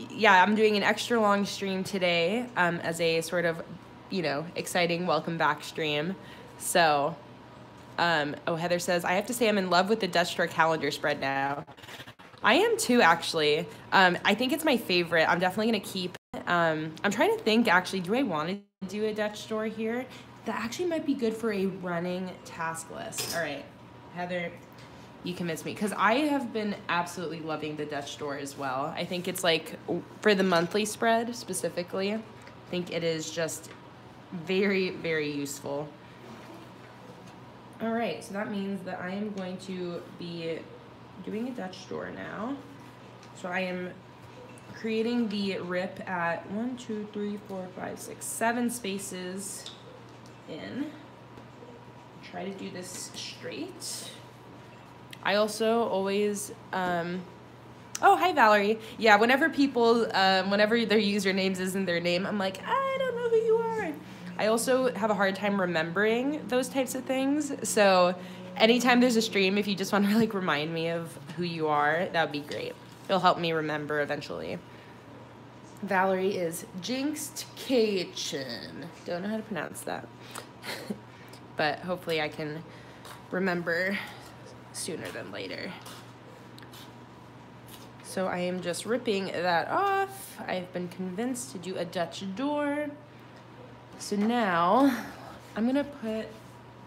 Yeah, I'm doing an extra long stream today as a sort of, you know, exciting welcome back stream. So, oh, Heather says, I have to say I'm in love with the Dutch store calendar spread now. I am too, actually. I think it's my favorite. I'm definitely gonna keep, I'm trying to think actually, do I want to do a Dutch store here? That actually might be good for a running task list. All right, Heather, you convinced me, because I have been absolutely loving the Dutch store as well. I think it's like, for the monthly spread specifically, I think it is just very, very useful. All right, so that means that I am going to be doing a Dutch store now. So I am creating the rip at 1, 2, 3, 4, 5, 6, 7 spaces in. Try to do this straight. I also always, oh, hi Valerie. Yeah, whenever people, whenever their usernames isn't their name, I'm like, I don't know who you are. I also have a hard time remembering those types of things. So anytime there's a stream, if you just want to like remind me of who you are, that would be great. It'll help me remember eventually. Valerie is Jinxed Kitchen. Don't know how to pronounce that. But hopefully I can remember sooner than later. So I am just ripping that off. I've been convinced to do a Dutch door. So now I'm gonna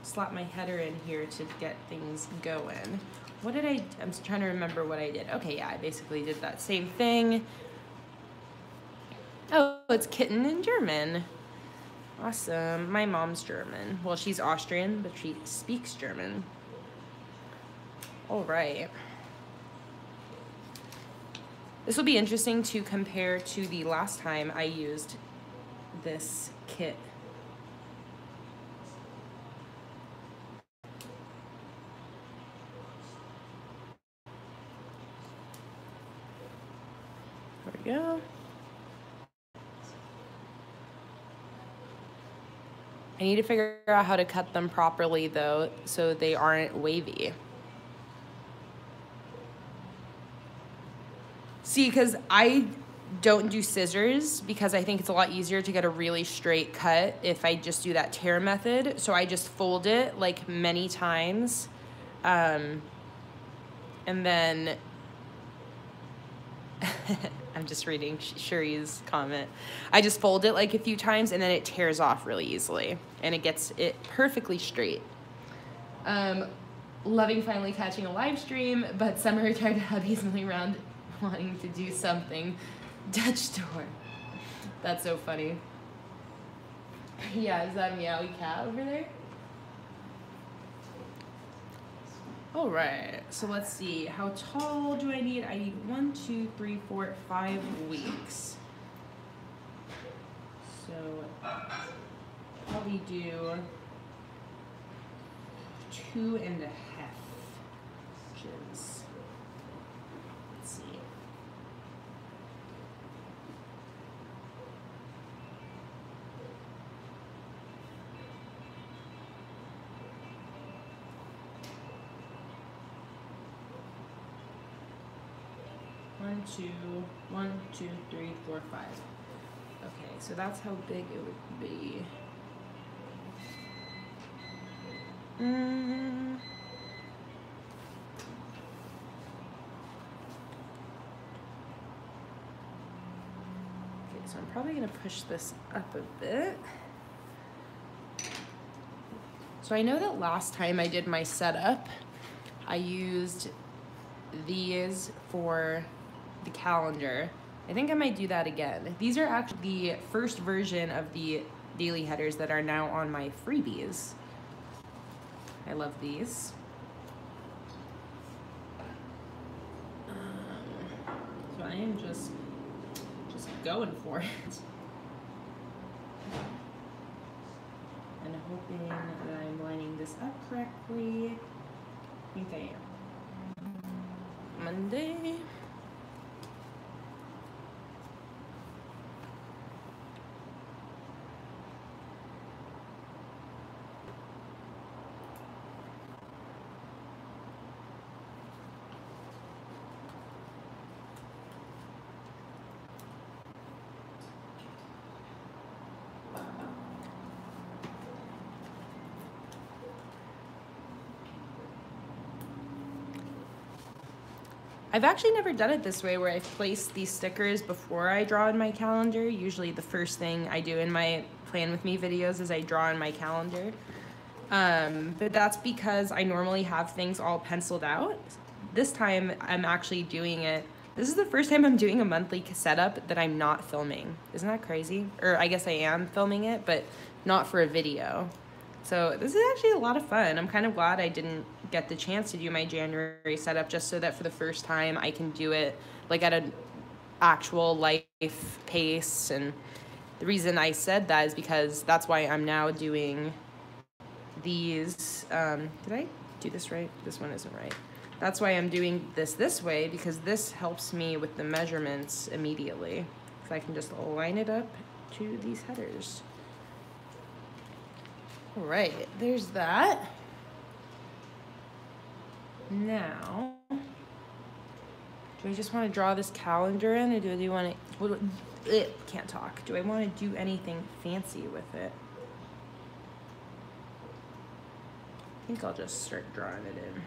slap my header in here to get things going. What did I'm trying to remember what I did. Okay, yeah, I basically did that same thing. Oh, it's kitten in German. Awesome. My mom's German. Well, she's Austrian, but she speaks German. All right. This will be interesting to compare to the last time I used this kit. There we go. I need to figure out how to cut them properly though, so they aren't wavy. See, because I don't do scissors because I think it's a lot easier to get a really straight cut if I just do that tear method. So I just fold it like many times. And then I'm just reading Shuri's comment. I just fold it like a few times and then it tears off really easily and it gets it perfectly straight. Loving finally catching a live stream, but summer retired hubby's milling around wanting to do something. Dutch door. That's so funny. Yeah, is that a meowy cat over there? All right, so let's see. How tall do I need? I need 1, 2, 3, 4, 5 weeks. So probably do 2.5 inches. Let's see. One, two, 3, 4, 5. Okay, so that's how big it would be. Okay, so I'm probably gonna push this up a bit. So I know that last time I did my setup, I used these for the calendar. I think I might do that again. These are actually the first version of the daily headers that are now on my freebies. I love these. So I am just going for it. hoping that I'm lining this up correctly. I think I am. Monday. I've actually never done it this way where I've placed these stickers before I draw in my calendar. Usually the first thing I do in my Plan With Me videos is I draw in my calendar. But that's because I normally have things all penciled out. This time I'm actually doing it. This is the first time I'm doing a monthly setup that I'm not filming. Isn't that crazy? Or I guess I am filming it, but not for a video. So this is actually a lot of fun. I'm kind of glad I didn't get the chance to do my January setup just so that for the first time I can do it like at an actual life pace. And the reason I said that is because that's why I'm now doing these. Did I do this right? This one isn't right. That's why I'm doing this way, because this helps me with the measurements immediately. So I can just line it up to these headers. All right, there's that. Now, do I just want to draw this calendar in, or do I want to, can't talk. Do I want to do anything fancy with it? I think I'll just start drawing it in.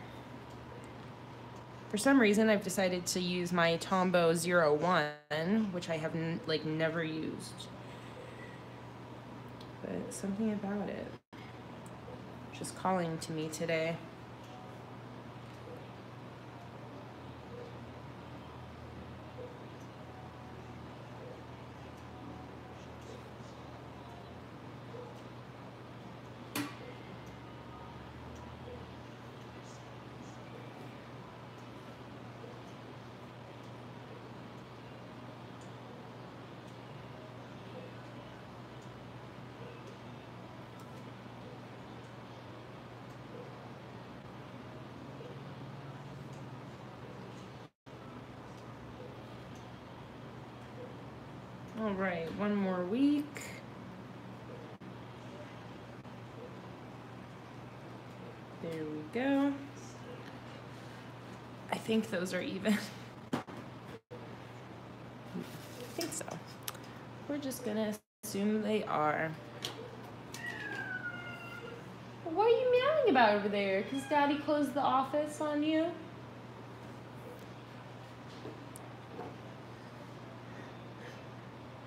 For some reason, I've decided to use my Tombow 01, which I have never used. But something about it just calling to me today. All right, one more week. There we go. I think those are even. I think so. We're just gonna assume they are. What are you meowing about over there? Because Daddy closed the office on you?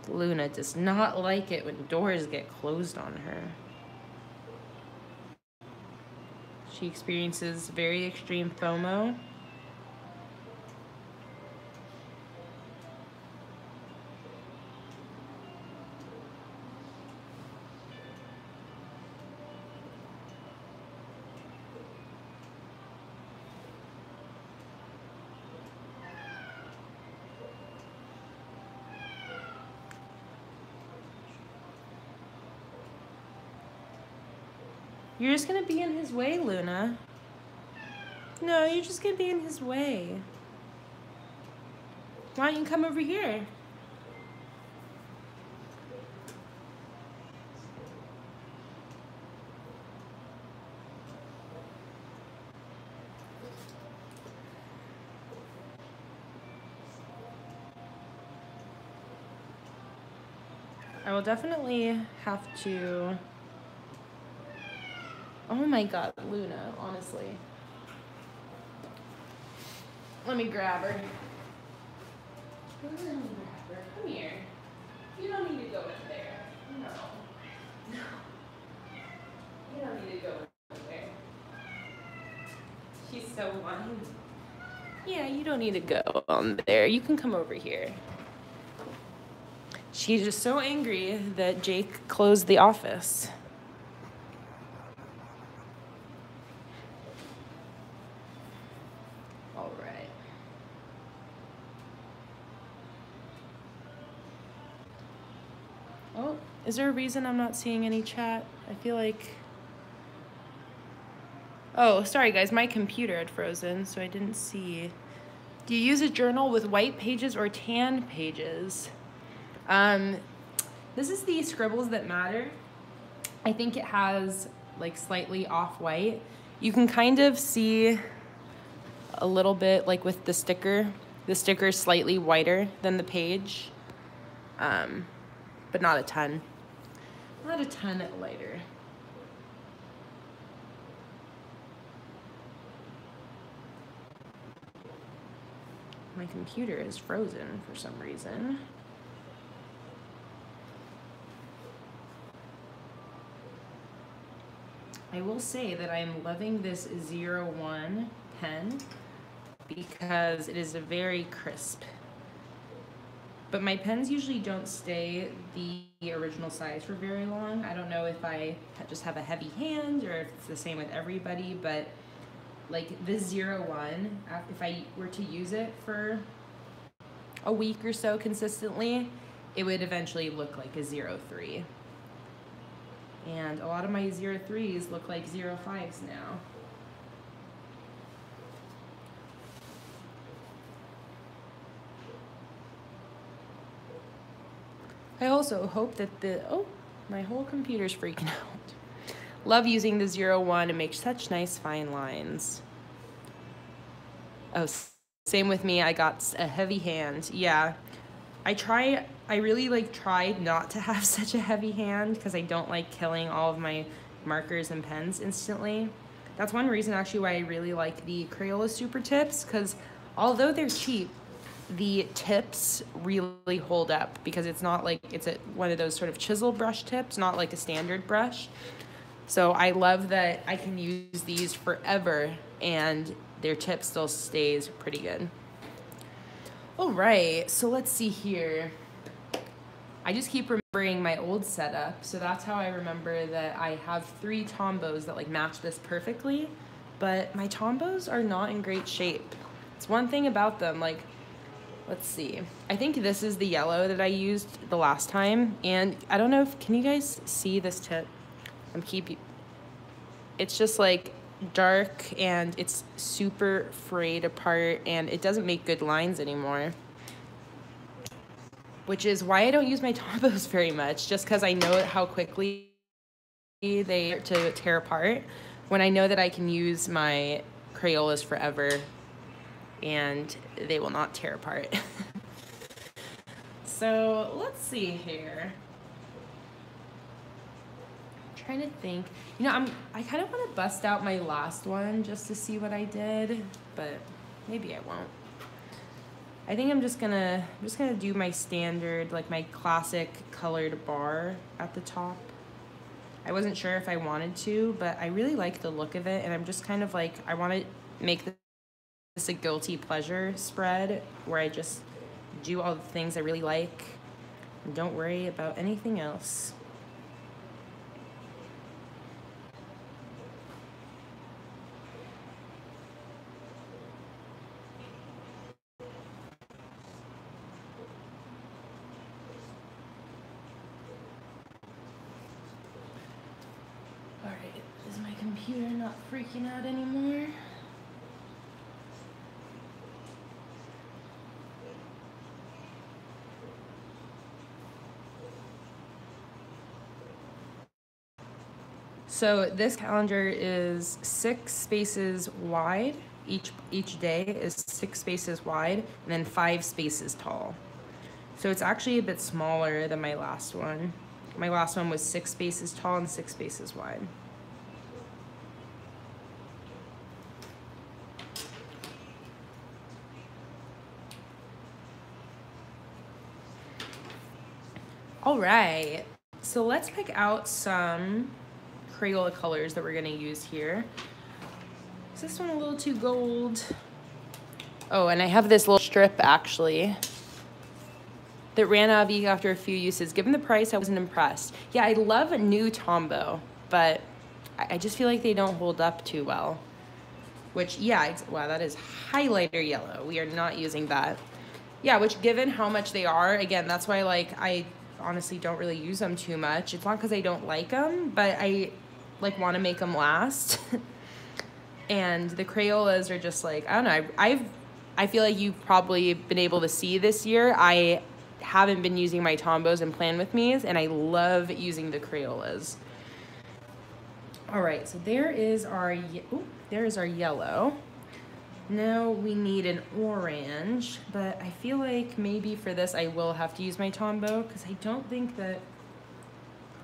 Luna does not like it when doors get closed on her. She experiences very extreme FOMO. You're just gonna be in his way, Luna. No, you're just gonna be in his way. Why don't you come over here? I will definitely have to. Oh my God, Luna, honestly. Let me grab her. Let me grab her. Come here. You don't need to go in there. No. No. You don't need to go in there. She's so whiny. Yeah, you don't need to go on there. You can come over here. She's just so angry that Jake closed the office. Oh, is there a reason I'm not seeing any chat? I feel like Oh, sorry guys, my computer had frozen, so I didn't see. Do you use a journal with white pages or tan pages? This is the Scribbles That Matter. I think it has like slightly off-white. You can kind of see a little bit like with the sticker. The sticker is slightly whiter than the page, but not a ton. Not a ton lighter. My computer is frozen for some reason. I will say that I am loving this 01 pen because it is a very crisp. But my pens usually don't stay the original size for very long. I don't know if I just have a heavy hand or if it's the same with everybody, but like this 01, if I were to use it for a week or so consistently, it would eventually look like a 03. And a lot of my 03s look like 05s now. I also hope that oh, my whole computer's freaking out. Love using the 01 to make such nice fine lines. Oh, same with me, I got a heavy hand. Yeah, I really like try not to have such a heavy hand because I don't like killing all of my markers and pens instantly. That's one reason actually why I really like the Crayola Supertips, because although they're cheap, the tips really hold up because it's not like it's one of those sort of chisel brush tips, not like a standard brush. So I love that I can use these forever and their tip still stays pretty good. All right, so let's see here. I just keep remembering my old setup, so that's how I remember that I have 3 Tombows that like match this perfectly, but my Tombows are not in great shape. It's one thing about them, like, let's see. I think this is the yellow that I used the last time, and I don't know if, can you guys see this tip? It's just like dark and it's super frayed apart and it doesn't make good lines anymore. Which is why I don't use my Tombows very much, just because I know how quickly they start to tear apart when I know that I can use my Crayolas forever and they will not tear apart. So let's see here. I'm trying to think. You know, I kind of want to bust out my last one just to see what I did, but maybe I won't. I think I'm just gonna do my standard, like my classic colored bar at the top. I wasn't sure if I wanted to, but I really like the look of it, and I'm just kind of like, I want to make this a guilty pleasure spread where I just do all the things I really like and don't worry about anything else. Alright, is my computer not freaking out anymore? So this calendar is 6 spaces wide. Each day is 6 spaces wide and then 5 spaces tall. So it's actually a bit smaller than my last one. My last one was 6 spaces tall and 6 spaces wide. All right, so let's pick out some Crayola colors that we're gonna use here. Is this one a little too gold? Oh, and I have this little strip actually that ran out of ink after a few uses. Given the price, I wasn't impressed. Yeah, I love a new Tombow, but I just feel like they don't hold up too well. Which, yeah, wow, that is highlighter yellow. We are not using that. Yeah, which given how much they are, again, that's why like I honestly don't really use them too much. It's not because I don't like them, but I like want to make them last. And the Crayolas are just like, I don't know, I feel like you've probably been able to see this year, I haven't been using my Tombows and Plan With Me's, and I love using the Crayolas. All right, so there is our yellow. Now we need an orange, but I feel like maybe for this I will have to use my Tombow because I don't think that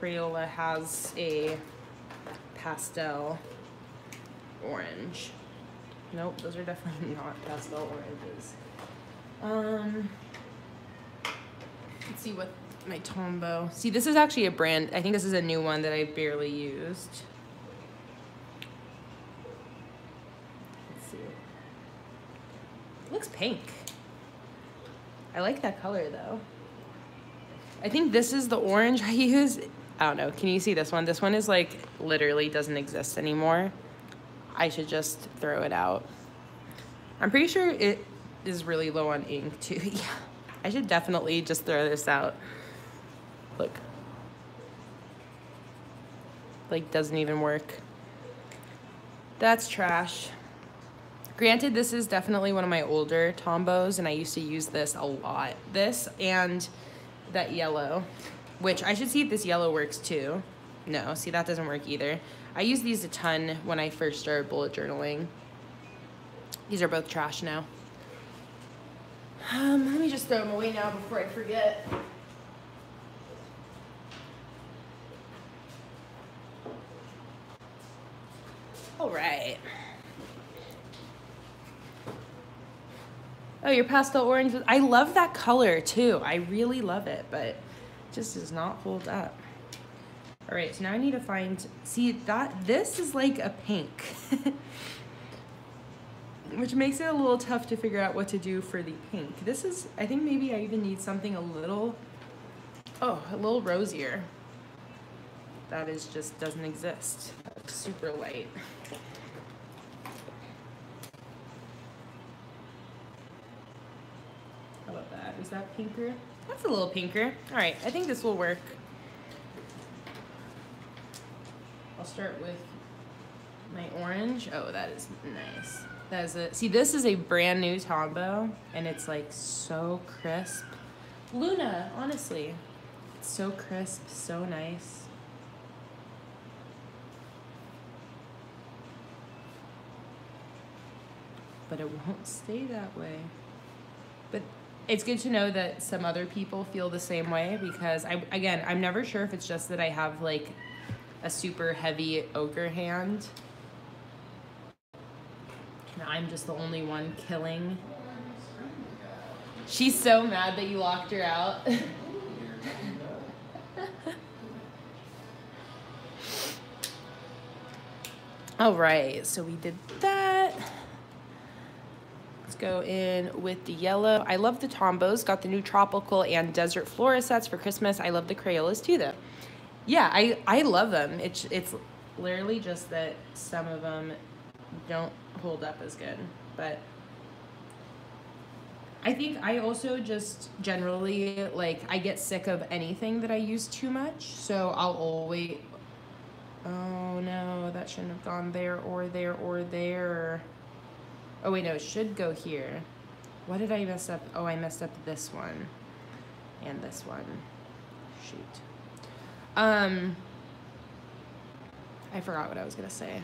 Crayola has a pastel orange. Nope, those are definitely not pastel oranges. Let's see what my Tombow. See, this is actually a brand. I think this is a new one that I barely used. Let's see. It looks pink. I like that color though. I think this is the orange I use. I don't know. Can you see this one? This one is like literally doesn't exist anymore. I should just throw it out. I'm pretty sure it is really low on ink too. Yeah, I should definitely just throw this out. Look. Like doesn't even work. That's trash. Granted, this is definitely one of my older Tombows and I used to use this a lot. This and that yellow, which I should see if this yellow works too. No, see that doesn't work either. I used these a ton when I first started bullet journaling. These are both trash now. Let me just throw them away now before I forget. All right. Oh, your pastel orange. I love that color too. I really love it, but it just does not hold up. All right, so now I need to find, see that, this is like a pink, which makes it a little tough to figure out what to do for the pink. This is, I think maybe I even need something a little rosier. That is just doesn't exist. That's super light. How about that? Is that pinker? That's a little pinker. All right, I think this will work. I'll start with my orange. Oh, that is nice. That is a, see, this is a brand new Tombow and it's like so crisp. Luna, honestly, it's so crisp, so nice. But it won't stay that way. But it's good to know that some other people feel the same way because again, I'm never sure if it's just that I have like a super heavy ochre hand. And I'm just the only one killing. She's so mad that you locked her out. All right, so we did that. Let's go in with the yellow. I love the Tombows. Got the new tropical and desert flora sets for Christmas. I love the Crayolas too though. Yeah, I love them. It's literally just that some of them don't hold up as good. But I think I also just generally, like, I get sick of anything that I use too much. So I'll always, oh no, that shouldn't have gone there or there or there. Oh wait, no, it should go here. What did I mess up? Oh, I messed up this one and this one. Shoot. I forgot what I was gonna say.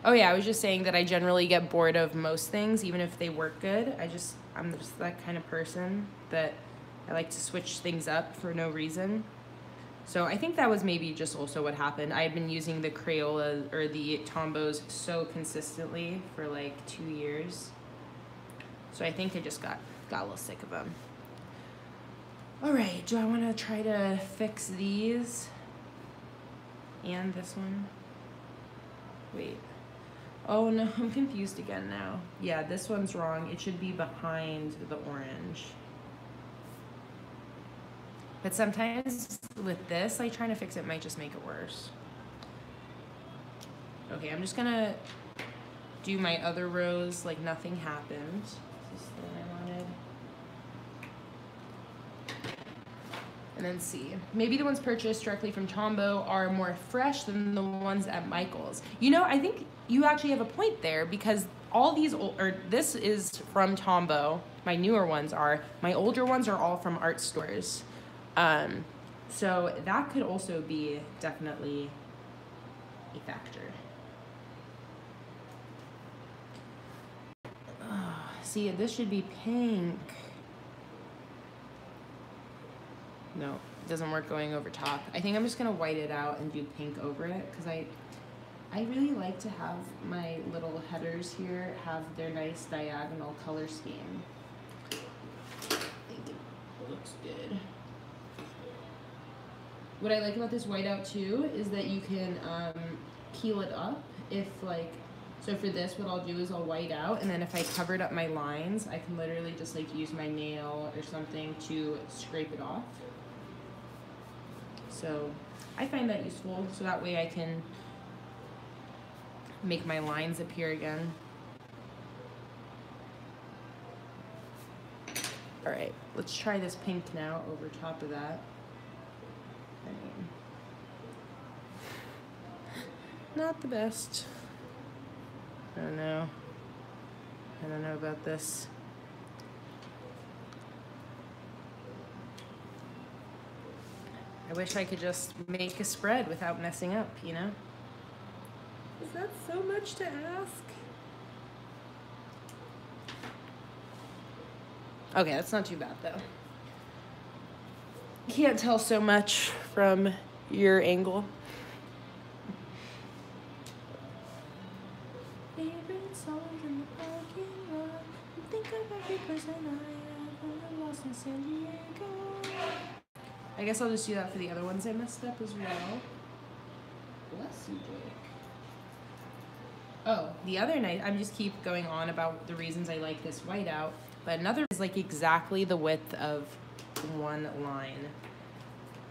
Oh yeah, I was just saying that I generally get bored of most things, even if they work good. I'm just that kind of person that I like to switch things up for no reason. So I think that was maybe just also what happened. I had been using the Crayola or the Tombows so consistently for like 2 years. So I think I just got a little sick of them. All right, do I want to try to fix these and this one? Wait. Oh no, I'm confused again now. Yeah, this one's wrong. It should be behind the orange. But sometimes with this, like trying to fix it might just make it worse. Okay, I'm just gonna do my other rows like nothing happened. Is this the one I wanted? And then see, maybe the ones purchased directly from Tombow are more fresh than the ones at Michael's. You know, I think you actually have a point there, because all these this is from Tombow. My newer ones are. My older ones are all from art stores. So that could also be definitely a factor. See, this should be pink. No, it doesn't work going over top. I think I'm just gonna white it out and do pink over it, because I really like to have my little headers here have their nice diagonal color scheme. I think it looks good. What I like about this whiteout too is that you can peel it up if like, so for this what I'll do is I'll white out, and then if I covered up my lines, I can literally just like use my nail or something to scrape it off. So I find that useful, so that way I can make my lines appear again. All right, let's try this pink now over top of that. I mean, not the best. I don't know about this. I wish I could just make a spread without messing up, you know? Is that so much to ask? Okay, that's not too bad though. Can't tell so much from your angle. Favorite songs in the parking lot. Think of every person I ever lost in San Diego. I guess I'll just do that for the other ones I messed up as well. Bless you, Jake. Oh, the other night, I'm just keep going on about the reasons I like this whiteout, but another is like exactly the width of one line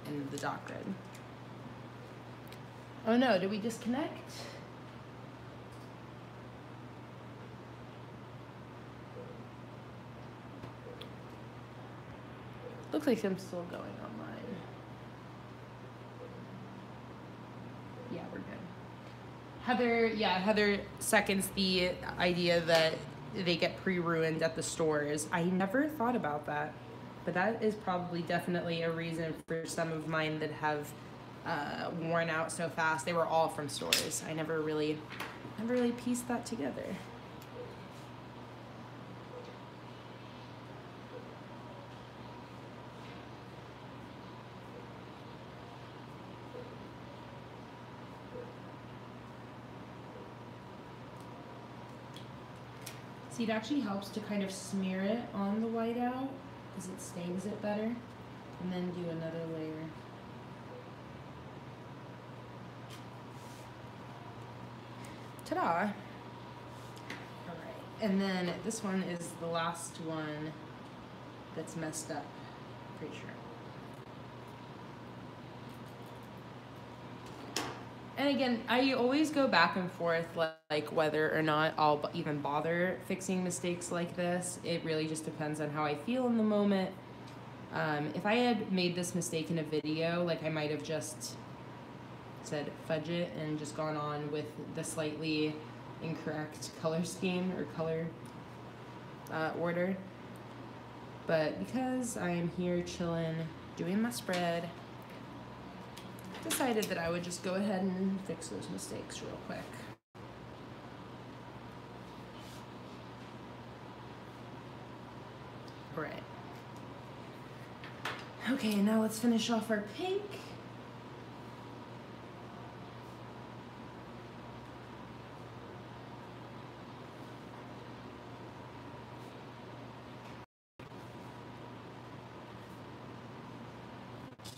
in the dot grid. Oh no, did we disconnect? Looks like I'm still going online. Yeah, we're good. Heather seconds the idea that they get pre-ruined at the stores. I never thought about that, but that is probably definitely a reason for some of mine that have worn out so fast. They were all from stores. I never really pieced that together. See, it actually helps to kind of smear it on the whiteout because it stains it better, and then do another layer. Ta-da! All right, and then this one is the last one that's messed up, pretty sure. And again, I always go back and forth like whether or not I'll even bother fixing mistakes like this. It really just depends on how I feel in the moment. If I had made this mistake in a video, like I might have just said fudge it and just gone on with the slightly incorrect color scheme or color order. But because I am here chilling, doing my spread, decided that I would just go ahead and fix those mistakes real quick. All right. Okay, now let's finish off our pink.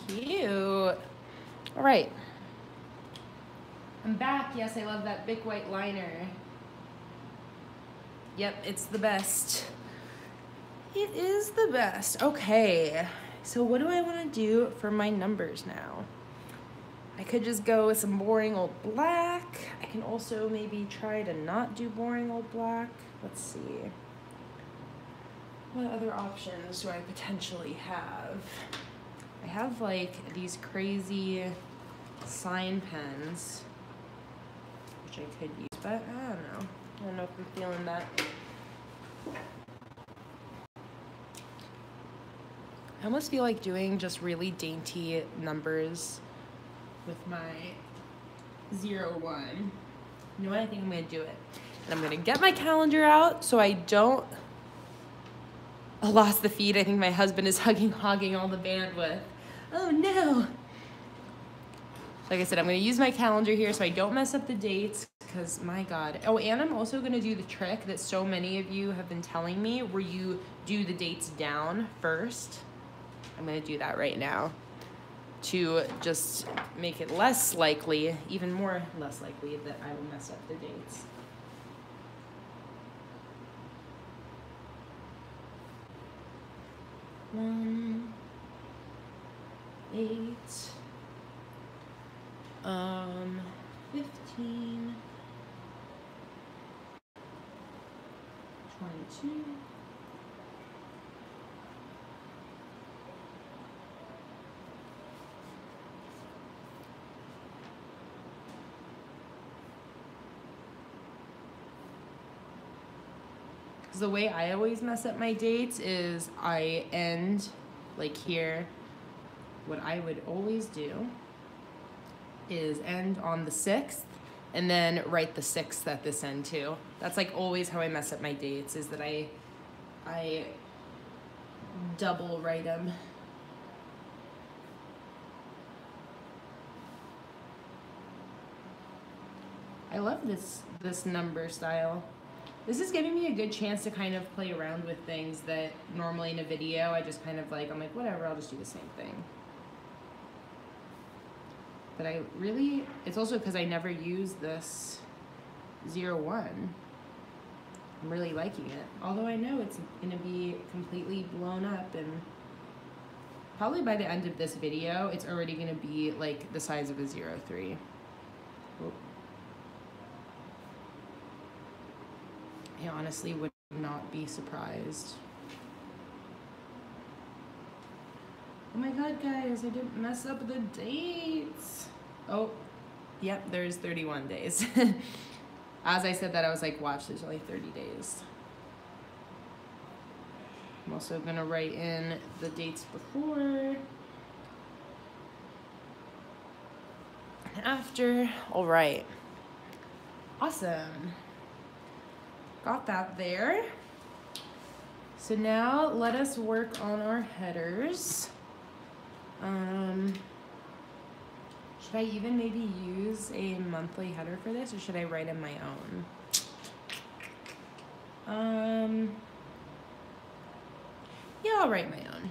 Cute. All right, I'm back. Yes, I love that big white liner. Yep, it's the best. It is the best. Okay, so what do I want to do for my numbers now? I could just go with some boring old black. I can also maybe try to not do boring old black. Let's see. What other options do I potentially have? I have like these crazy sign pens, which I could use, but I don't know. I don't know if I'm feeling that. I almost feel like doing just really dainty numbers with my 01. You know what? I think I'm gonna do it. And I'm gonna get my calendar out so I don't lost the feed. I think my husband is hogging all the bandwidth. Oh no. Like I said, I'm gonna use my calendar here so I don't mess up the dates, because my God. Oh, and I'm also gonna do the trick that so many of you have been telling me, where you do the dates down first. I'm gonna do that right now to just make it less likely, even more less likely, that I will mess up the dates. One, 8, 15, 22. The way I always mess up my dates is I end like here. What I would always do is end on the 6th and then write the 6th at this end too. That's like always how I mess up my dates, is that I double write them. I love this number style. This is giving me a good chance to kind of play around with things that normally in a video I just kind of like, I'm like, whatever, I'll just do the same thing. But I really, it's also because I never use this 01. I'm really liking it. Although I know it's gonna be completely blown up, and probably by the end of this video, it's already gonna be like the size of a 03. Oh. I honestly would not be surprised. Oh my God, guys, I didn't mess up the dates. Oh, yep, there's 31 days. As I said that, I was like, watch, there's only 30 days. I'm also gonna write in the dates before and after. All right, awesome. Got that there. So now let us work on our headers. Should I even maybe use a monthly header for this, or should I write in my own? Yeah, I'll write my own.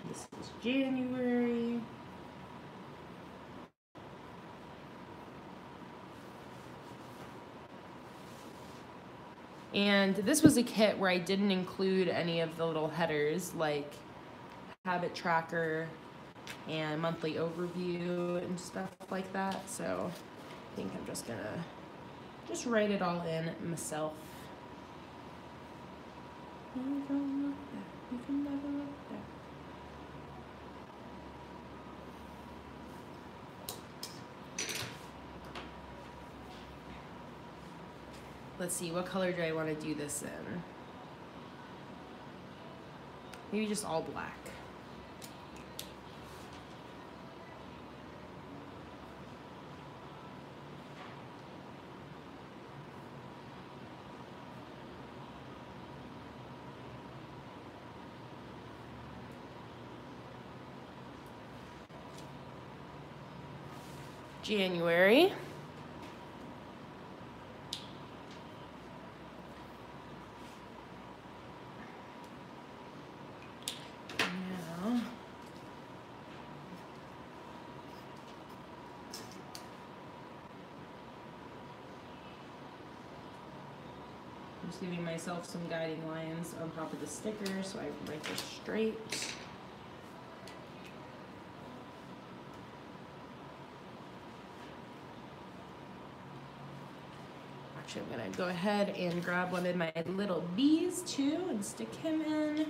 This is January. And this was a kit where I didn't include any of the little headers like habit tracker and monthly overview and stuff like that. So I think I'm just gonna write it all in myself. You don't look back, you can never look back. Let's see, what color do I want to do this in? Maybe just all black. January. Just giving myself some guiding lines on top of the sticker so I write this straight. Actually, I'm gonna go ahead and grab one of my little bees too and stick him in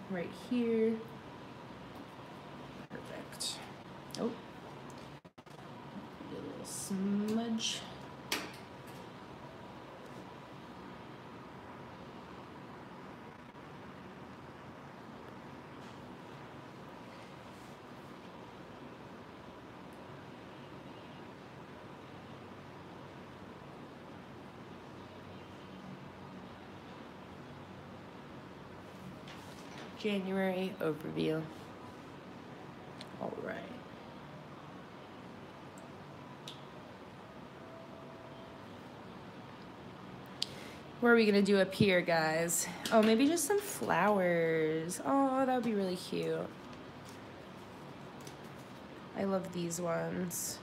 right here. Perfect. Oh, get a little smudge. January overview. All right. What are we gonna do up here, guys? Oh, maybe just some flowers. Oh, that would be really cute. I love these ones.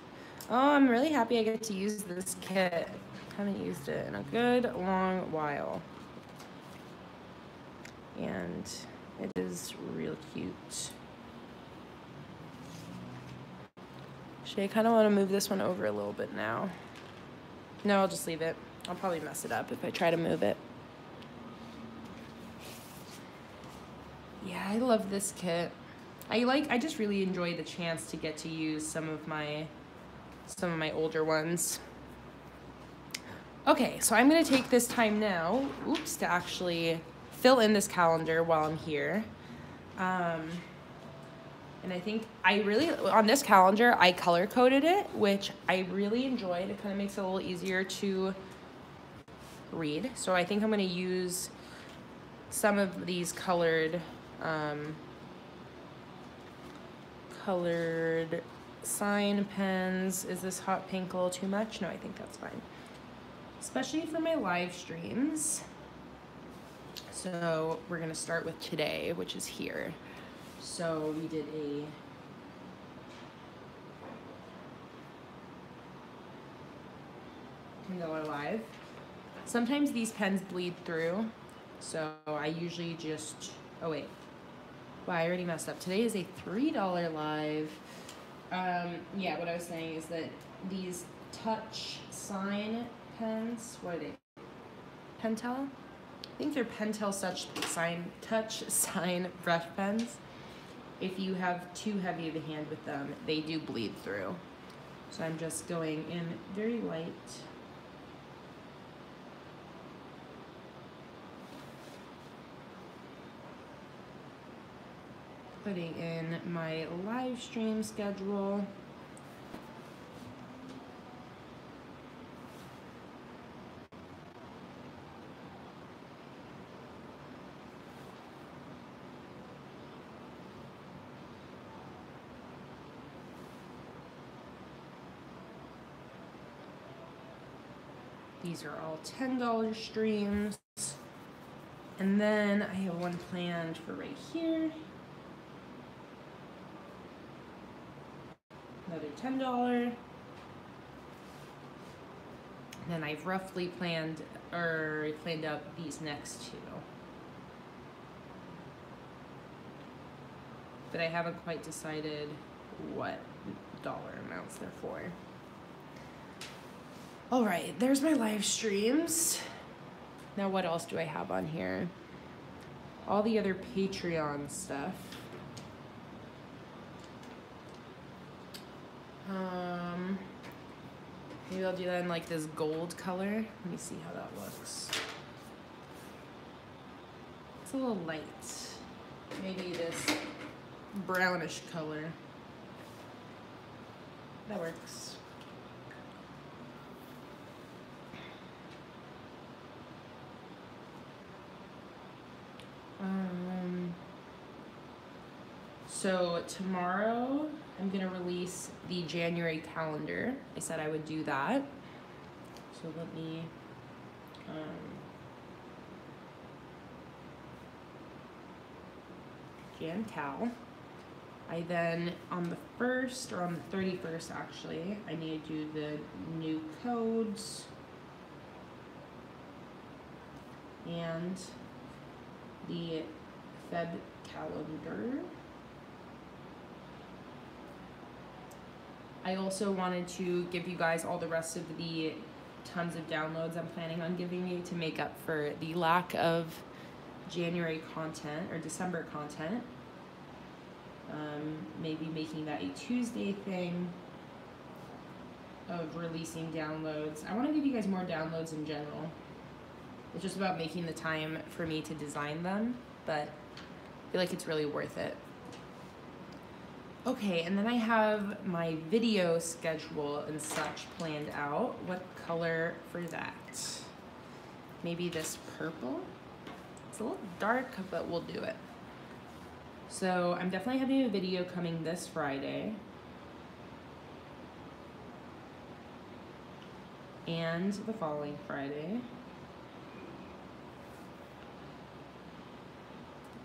Oh, I'm really happy I get to use this kit. Haven't used it in a good long while. And it is real cute. Actually, I kind of want to move this one over a little bit now. No, I'll just leave it. I'll probably mess it up if I try to move it. Yeah, I love this kit. I just really enjoy the chance to get to use some of my older ones. Okay, so I'm gonna take this time now, oops, to actually fill in this calendar while I'm here. And I think on this calendar, I color coded it, which I really enjoyed. It kind of makes it a little easier to read. So I think I'm gonna use some of these colored sign pens. Is this hot pink a little too much? No, I think that's fine. Especially for my live streams. So we're gonna start with today, which is here. So we did a $10 live. Sometimes these pens bleed through, so I usually just, oh wait, wow, I already messed up. Today is a $3 live. Yeah, what I was saying is that these touch sign pens, what are they? Pentel? I think they're Pentel touch sign brush pens. If you have too heavy of a hand with them, they do bleed through. So I'm just going in very light. Putting in my live stream schedule. These are all $10 streams. And then I have one planned for right here. Another $10. And then I've roughly planned out these next two. But I haven't quite decided what dollar amounts they're for. All right, there's my live streams. Now what else do I have on here? All the other Patreon stuff. Maybe I'll do that in like this gold color. Let me see how that looks. It's a little light. Maybe this brownish color. That works. So tomorrow I'm gonna release the January calendar. I said I would do that. So let me, Jan Cal. I then, on the 1st, or on the 31st actually, I need to do the new codes and the Feb calendar. I also wanted to give you guys all the rest of the tons of downloads I'm planning on giving you to make up for the lack of January content or December content. Maybe making that a Tuesday thing of releasing downloads. I want to give you guys more downloads in general. It's just about making the time for me to design them, but I feel like it's really worth it. Okay, and then I have my video schedule and such planned out. What color for that? Maybe this purple? It's a little dark, but we'll do it. So I'm definitely having a video coming this Friday. And the following Friday.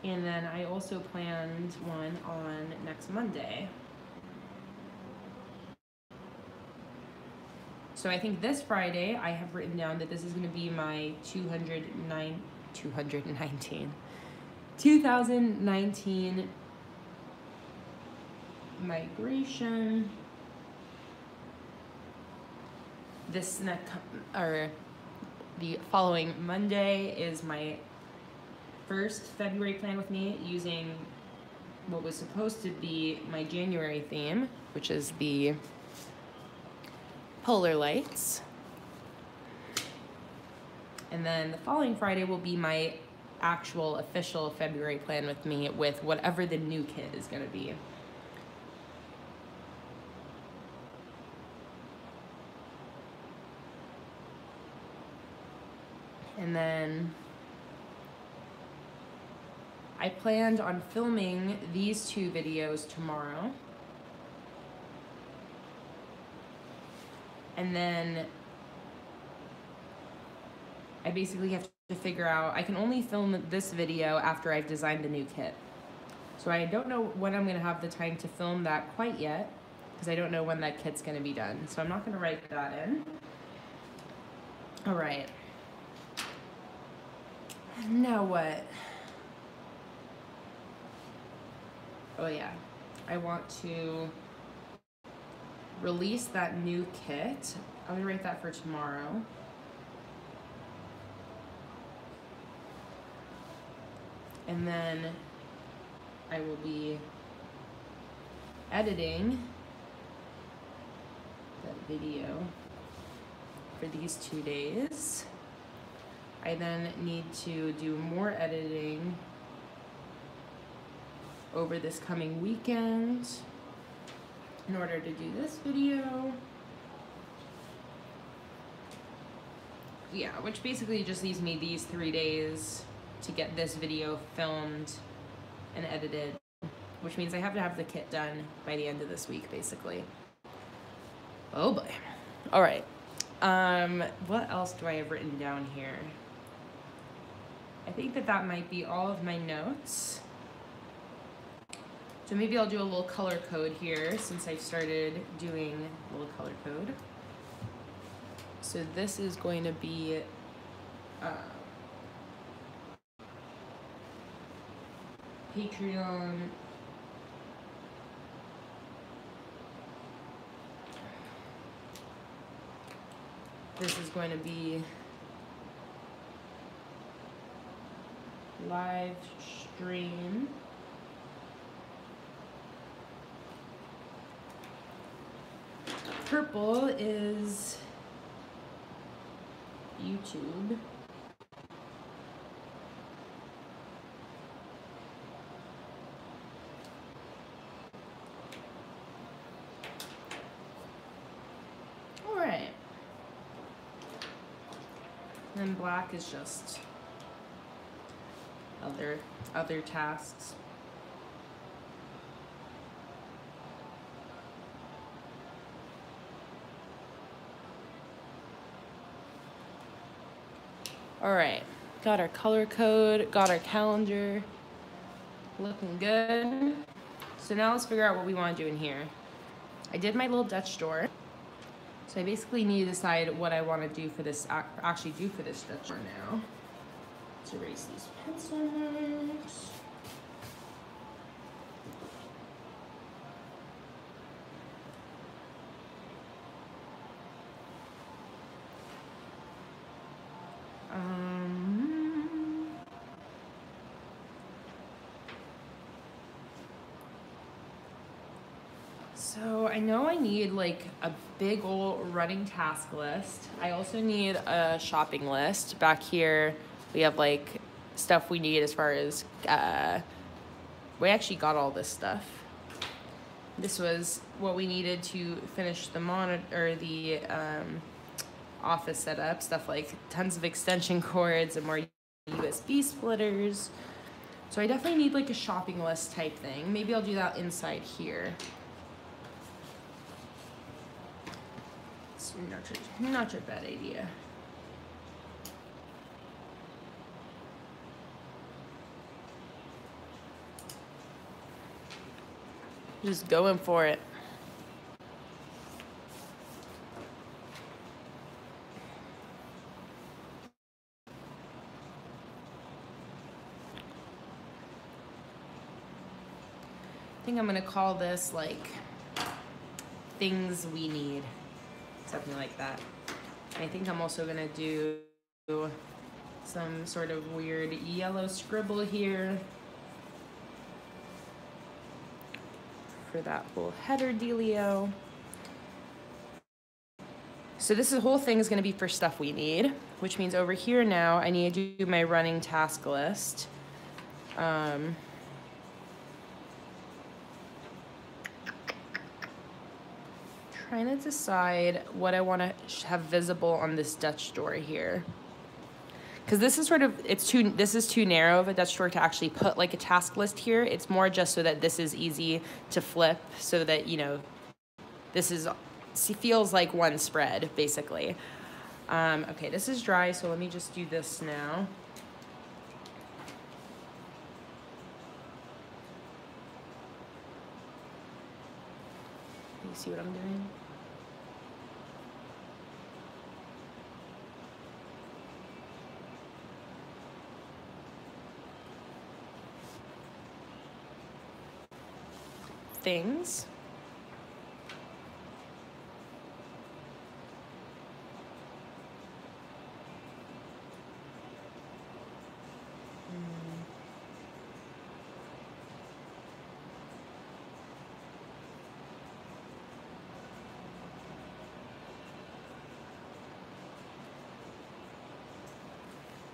And then I also planned one on next Monday. So I think this Friday I have written down that this is going to be my 2019 migration. This next, or the following Monday is my first February plan with me using what was supposed to be my January theme, which is the polar lights. And then the following Friday will be my actual official February plan with me with whatever the new kit is going to be. And then I planned on filming these two videos tomorrow. And then I basically have to figure out, I can only film this video after I've designed the new kit. So I don't know when I'm gonna have the time to film that quite yet, because I don't know when that kit's gonna be done. So I'm not gonna write that in. All right. Now what? Oh yeah, I want to release that new kit. I'm gonna write that for tomorrow. And then I will be editing that video for these 2 days. I then need to do more editing over this coming weekend in order to do this video. Yeah, which basically just leaves me these 3 days to get this video filmed and edited, which means I have to have the kit done by the end of this week, basically. Oh boy. All right. What else do I have written down here? I think that might be all of my notes. So maybe I'll do a little color code here since I've started doing a little color code. So this is going to be Patreon. This is going to be live stream. Purple is YouTube. All right. And then black is just other tasks. All right, got our color code, got our calendar, looking good. So now let's figure out what we want to do in here. I did my little Dutch door. So I basically need to decide what I want to do for this, actually do for this Dutch door now. Let's erase these pencil marks. So I know I need like a big old running task list. I also need a shopping list. Back here we have like stuff we need as far as, we actually got all this stuff. This was what we needed to finish the monitor, the office setup, stuff like tons of extension cords and more USB splitters. So I definitely need like a shopping list type thing. Maybe I'll do that inside here. It's not a bad idea. Just going for it. I think I'm gonna call this like things we need, something like that. And I think I'm also gonna do some sort of weird yellow scribble here for that whole header dealio. So this whole thing is gonna be for stuff we need, which means over here now I need to do my running task list. Trying to decide what I want to have visible on this Dutch door here, because this is sort of, this is too narrow of a Dutch door to actually put like a task list here. It's more just so that this is easy to flip, so that, you know, this feels like one spread basically. Okay, this is dry, so let me just do this now. You see what I'm doing? Things.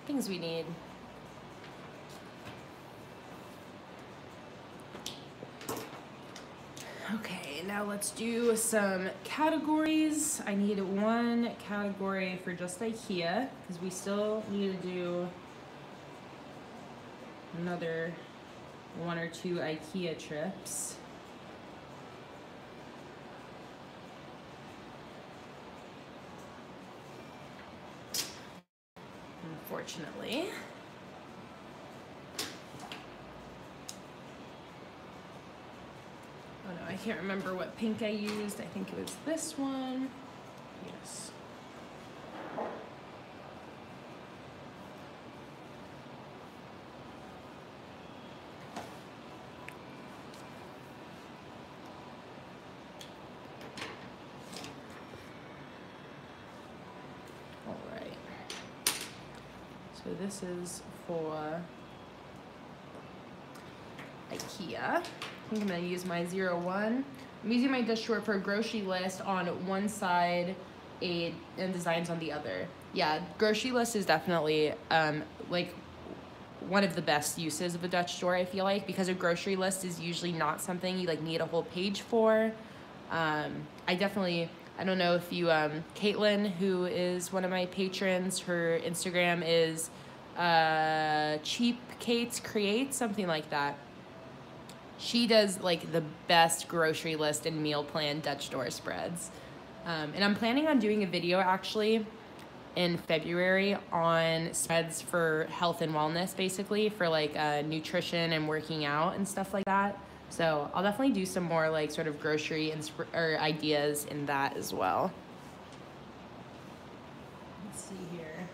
Things we need. Okay, now let's do some categories. I need one category for just IKEA, because we still need to do another 1 or 2 IKEA trips. Unfortunately. Oh no, I can't remember what pink I used. I think it was this one. Yes. All right. So this is for IKEA. I think I'm gonna use my 01. I'm using my Dutch door for a grocery list on one side and designs on the other. Yeah, grocery list is definitely like one of the best uses of a Dutch door, I feel like, because a grocery list is usually not something you like need a whole page for. I don't know if you, Caitlin, who is one of my patrons, her Instagram is Cheap Kate's Create, something like that. She does like the best grocery list and meal plan Dutch door spreads. And I'm planning on doing a video actually in February on spreads for health and wellness, basically for like nutrition and working out and stuff like that. So I'll definitely do some more like sort of grocery or ideas in that as well. Let's see here.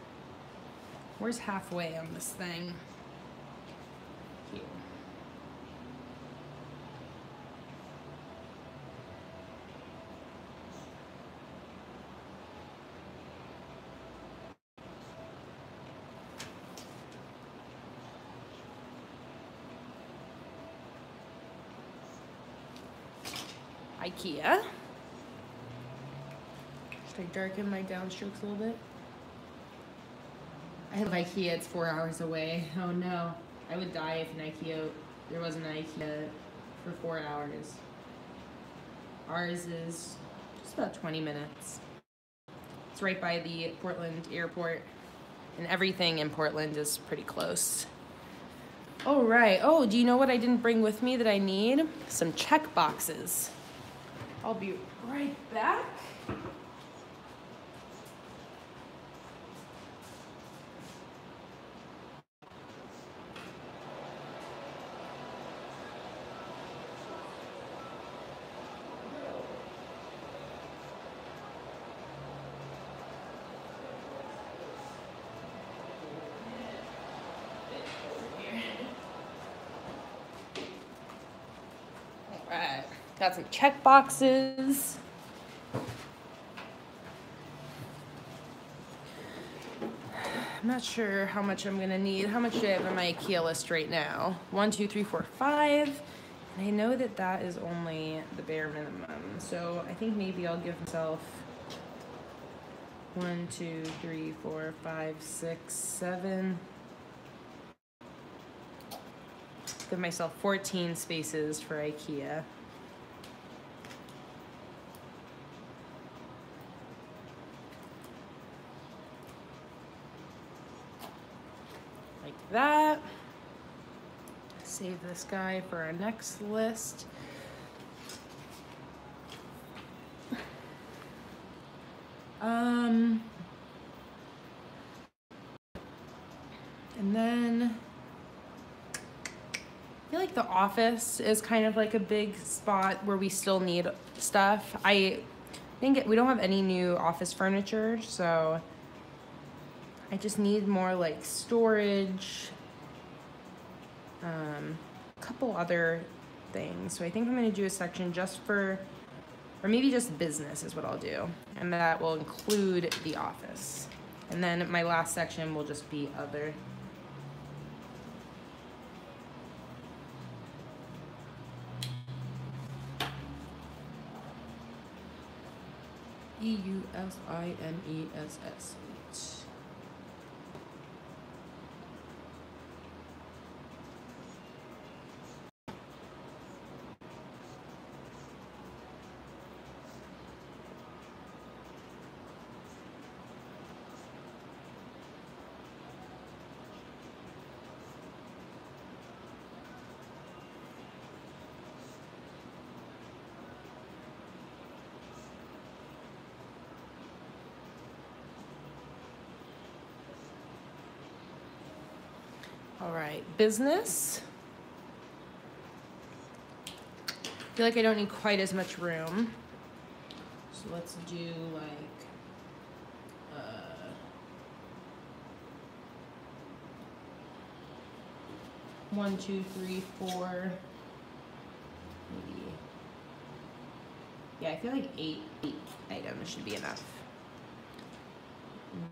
Where's halfway on this thing? Here. IKEA. Should I darken my downstrokes a little bit? I have IKEA, it's 4 hours away. Oh no, I would die if there wasn't an IKEA for 4 hours. Ours is just about 20 minutes. It's right by the Portland airport, and everything in Portland is pretty close. All right, oh, do you know what I didn't bring with me that I need? Some check boxes. I'll be right back. Alright, got some check boxes. I'm not sure how much I'm gonna need. How much do I have on my IKEA list right now? 1, 2, 3, 4, 5. And I know that that is only the bare minimum. So I think maybe I'll give myself 1, 2, 3, 4, 5, 6, 7. Give myself 14 spaces for IKEA. Like that. Save this guy for our next list. And then I feel like the office is kind of like a big spot where we still need stuff. I think we don't have any new office furniture, so I just need more like storage, a couple other things. So I think I'm gonna do a section just for, or maybe just business is what I'll do. And that will include the office. And then my last section will just be other. EUSINESS. All right, business. I feel like I don't need quite as much room. So let's do like, 1, 2, 3, 4, maybe. Yeah, I feel like 8 items should be enough.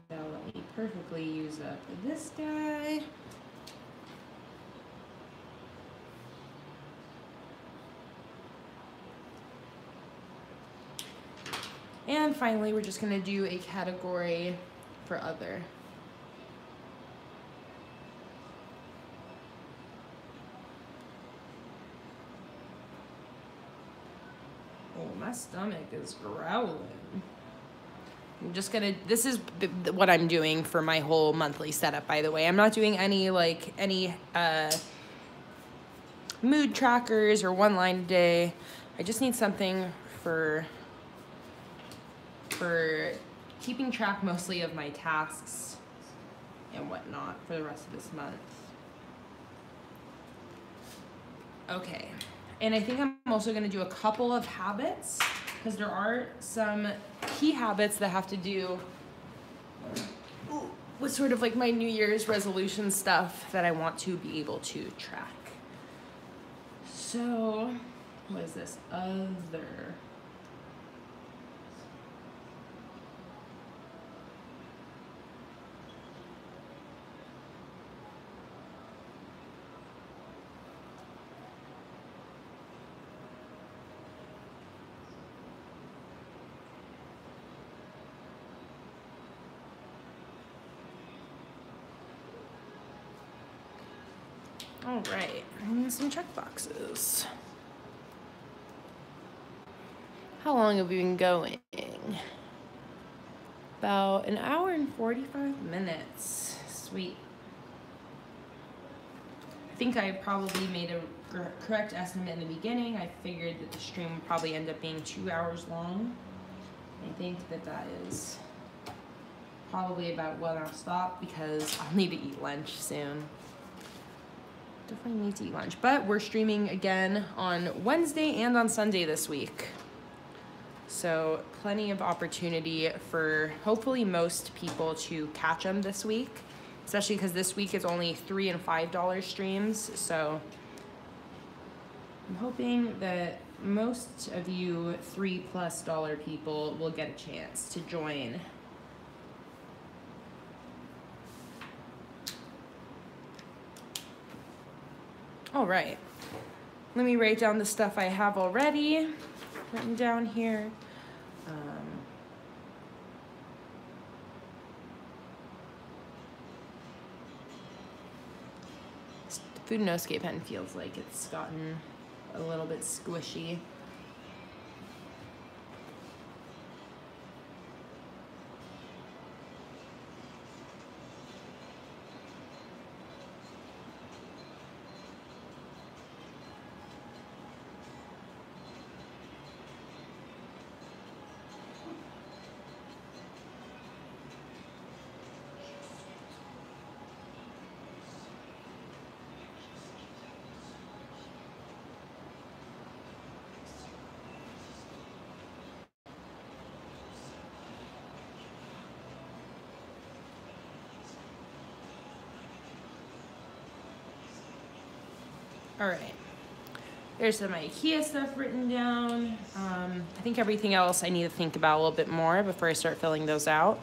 That'll let me perfectly use up this guy. And finally, we're just gonna do a category for other. Oh, my stomach is growling. I'm just gonna, this is what I'm doing for my whole monthly setup, by the way. I'm not doing any mood trackers or one line a day. I just need something for keeping track mostly of my tasks and whatnot for the rest of this month. Okay, and I think I'm also gonna do a couple of habits because there are some key habits that have to do with sort of like my New Year's resolution stuff that I want to be able to track. So, what is this? Other. All right, and some check boxes. How long have we been going? About an hour and 45 minutes. Sweet. I think I probably made a correct estimate in the beginning. I figured that the stream would probably end up being 2 hours long. I think that that is probably about when I'll stop because I'll need to eat lunch soon. Definitely need to eat lunch. But we're streaming again on Wednesday and on Sunday this week. So plenty of opportunity for hopefully most people to catch them this week, especially because this week is only $3 and $5 streams. So I'm hoping that most of you $3+ people will get a chance to join. All right, let me write down the stuff I have already written down here. The Fudenosuke pen feels like it's gotten a little bit squishy. All right, there's some IKEA stuff written down. I think everything else I need to think about a little bit more before I start filling those out.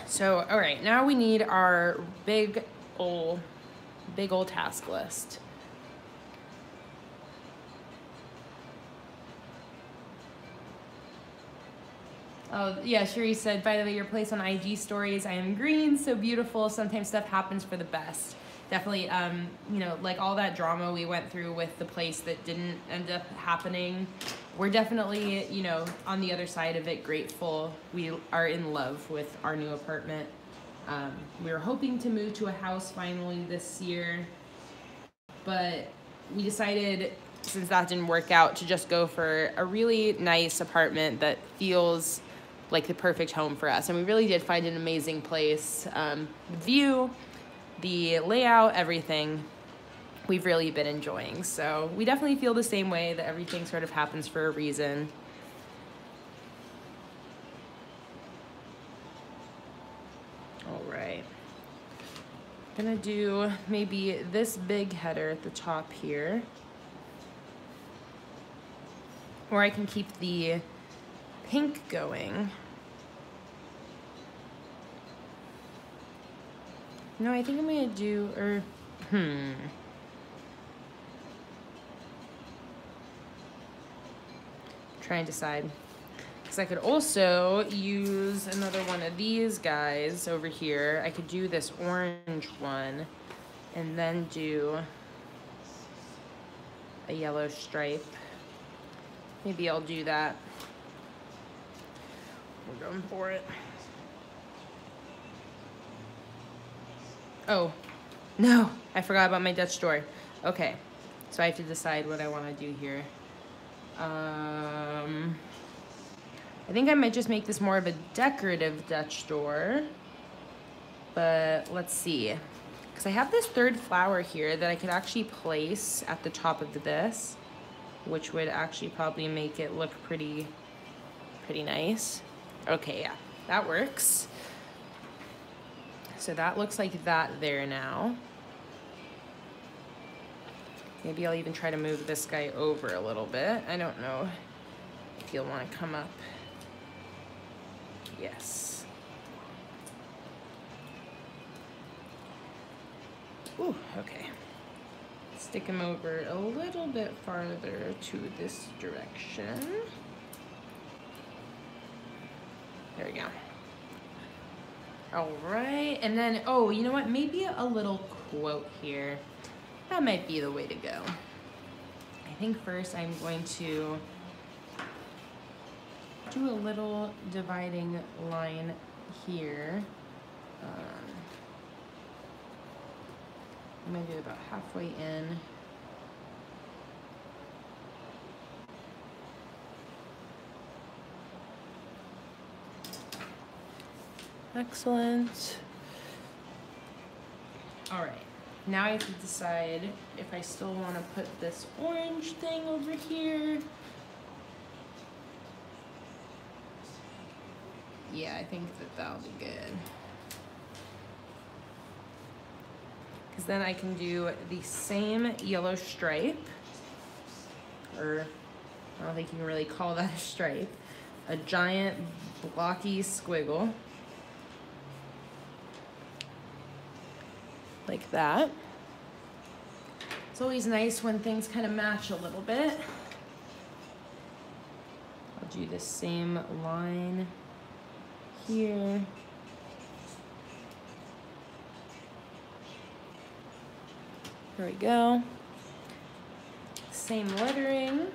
So, all right, now we need our big old task list. Oh, yeah, Cherie said, by the way, your place on IG stories, I am green, so beautiful. Sometimes stuff happens for the best. Definitely, you know, like all that drama we went through with the place that didn't end up happening. We're definitely, you know, on the other side of it, grateful. We are in love with our new apartment. We were hoping to move to a house finally this year, but we decided, since that didn't work out, to just go for a really nice apartment that feels like the perfect home for us. And we really did find an amazing place. The view, the layout, everything we've really been enjoying. So we definitely feel the same way, that everything sort of happens for a reason. All right. I'm gonna do maybe this big header at the top here. Or I can keep the pink going. No, I think I'm gonna do, try and decide. Because I could also use another one of these guys over here. I could do this orange one and then do a yellow stripe. Maybe I'll do that. We're going for it. Oh, no, I forgot about my Dutch door. Okay, so I have to decide what I want to do here. I think I might just make this more of a decorative Dutch door, but let's see. Because I have this third flower here that I could actually place at the top of this, which would actually probably make it look pretty nice. Okay, yeah, that works. So that looks like that there now. Maybe I'll even try to move this guy over a little bit. I don't know if you'll want to come up. Yes. Ooh, okay. Stick him over a little bit farther to this direction. There we go. All right, and then, oh, you know what? Maybe a little quote here. That might be the way to go. I think first I'm going to do a little dividing line here. I'm gonna do it about halfway in. Excellent. All right, now I have to decide if I still want to put this orange thing over here. Yeah, I think that that'll be good. Because then I can do the same yellow stripe, or I don't think you can really call that a stripe, a giant blocky squiggle. Like that. It's always nice when things kind of match a little bit. I'll do the same line here. There we go. Same lettering.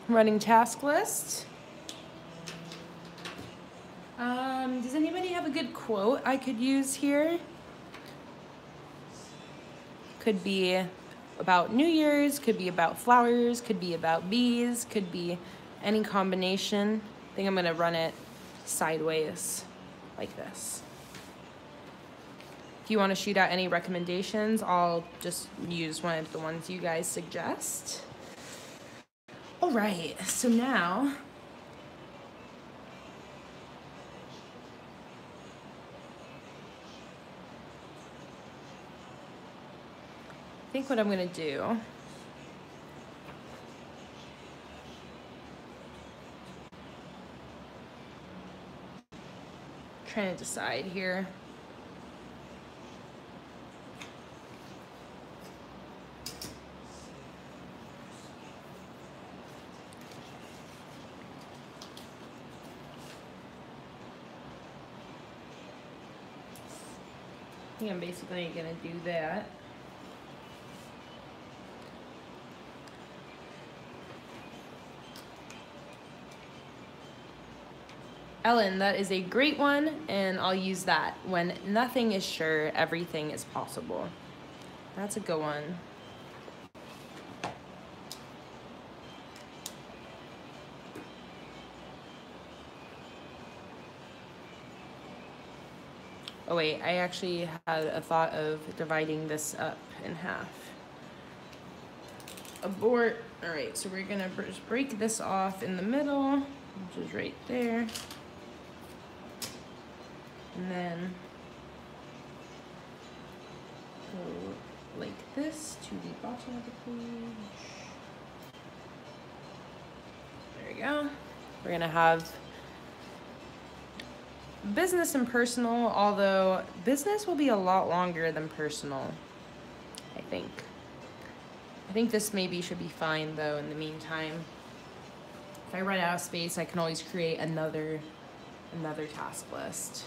Running task list. Does anybody have a good quote I could use here? Could be about New Year's, could be about flowers, could be about bees, could be any combination. I think I'm gonna run it sideways like this. If you want to shoot out any recommendations, I'll just use one of the ones you guys suggest. All right, so now I think what I'm gonna do trying to decide here. I think I'm basically gonna do that. Ellen, that is a great one, and I'll use that. When nothing is sure, everything is possible. That's a good one. Oh wait, I actually had a thought of dividing this up in half. Abort. All right, so we're gonna just break this off in the middle, which is right there. And then go like this to the bottom of the page. There we go. We're gonna have business and personal, although business will be a lot longer than personal, I think. I think this maybe should be fine though in the meantime. If I run out of space, I can always create another task list.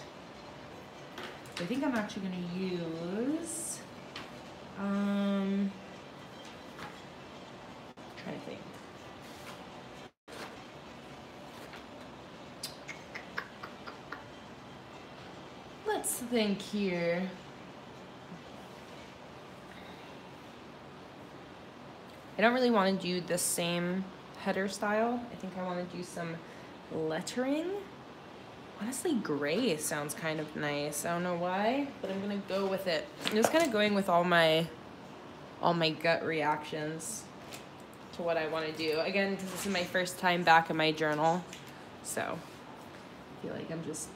I think I'm actually gonna use, trying to think. Let's think here. I don't really want to do the same header style. I think I want to do some lettering. Honestly, gray sounds kind of nice. I don't know why, but I'm gonna go with it. I'm just kind of going with all my gut reactions to what I want to do. Again, because this is my first time back in my journal, so I feel like I'm just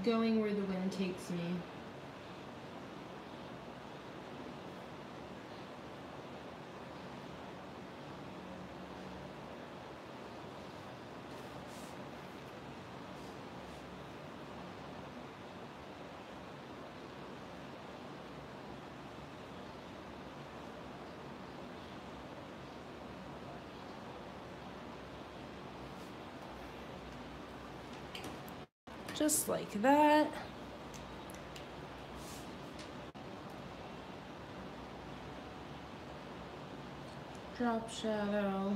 going where the wind takes me. Just like that. Drop shadow.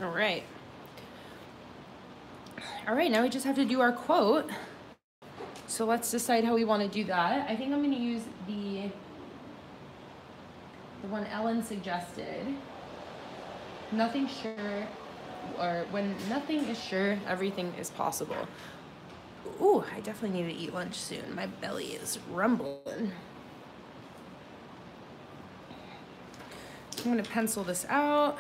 All right. All right, now we just have to do our quote. So let's decide how we want to do that. I think I'm going to use the one Ellen suggested. Nothing sure, or when nothing is sure, everything is possible. Ooh, I definitely need to eat lunch soon. My belly is rumbling. I'm going to pencil this out.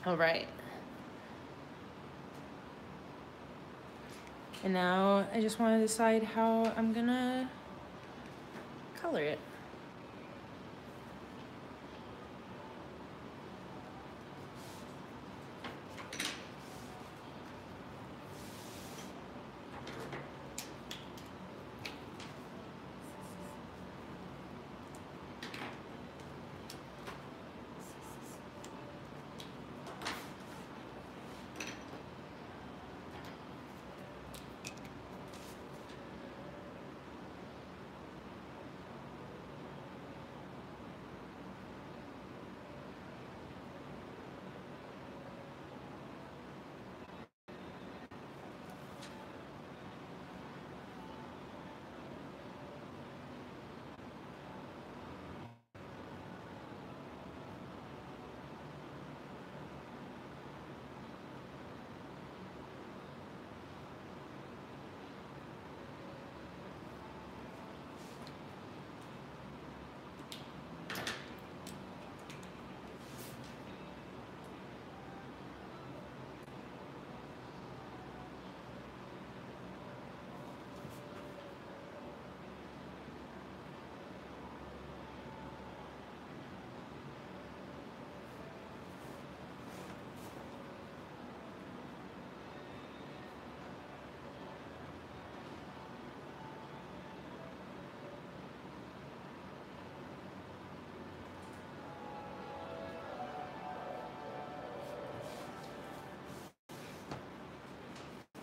All right. And now I just want to decide how I'm gonna color it.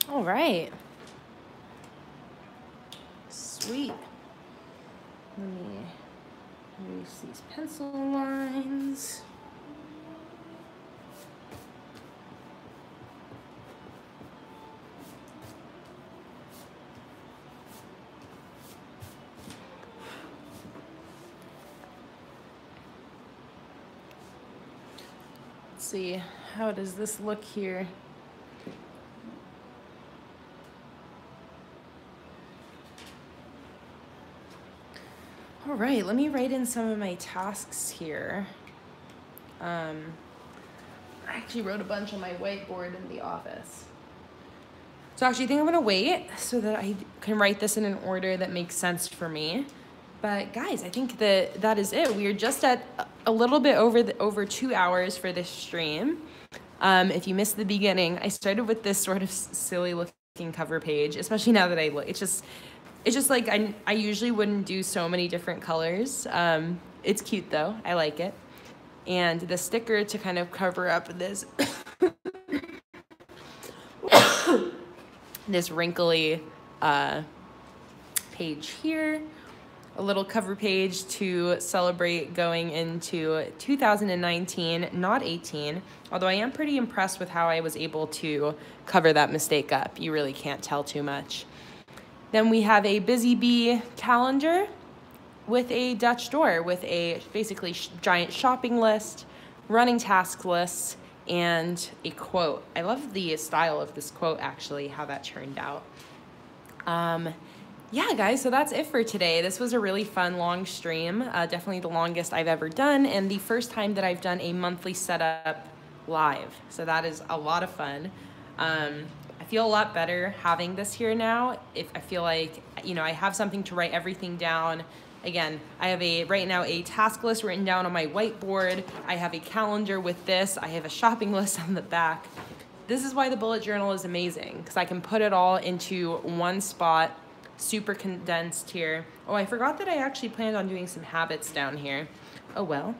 All right. Sweet. Let me erase these pencil lines. see, how does this look here? All right, let me write in some of my tasks here. I actually wrote a bunch on my whiteboard in the office. So actually I think I'm gonna wait so that I can write this in an order that makes sense for me. But guys, I think that is it. We are just at a little bit over 2 hours for this stream. If you missed the beginning, I started with this sort of silly looking cover page, especially now that I look, it's just like I usually wouldn't do so many different colors. It's cute though, I like it. And the sticker to kind of cover up this this wrinkly page here. A little cover page to celebrate going into 2019, not 18, although I am pretty impressed with how I was able to cover that mistake up. You really can't tell too much. Then we have a Busy Bee calendar with a Dutch door with a basically giant shopping list, running task lists, and a quote. I love the style of this quote, actually, how that turned out. Yeah, guys, so that's it for today. This was a really fun, long stream, definitely the longest I've ever done, and the first time that I've done a monthly setup live. So that is a lot of fun. I feel a lot better having this here now. If I feel like, you know, I have something to write everything down. Again, I have right now a task list written down on my whiteboard. I have a calendar with this. I have a shopping list on the back. This is why the bullet journal is amazing, because I can put it all into one spot, super condensed here. Oh, I forgot that I actually planned on doing some habits down here. Oh well.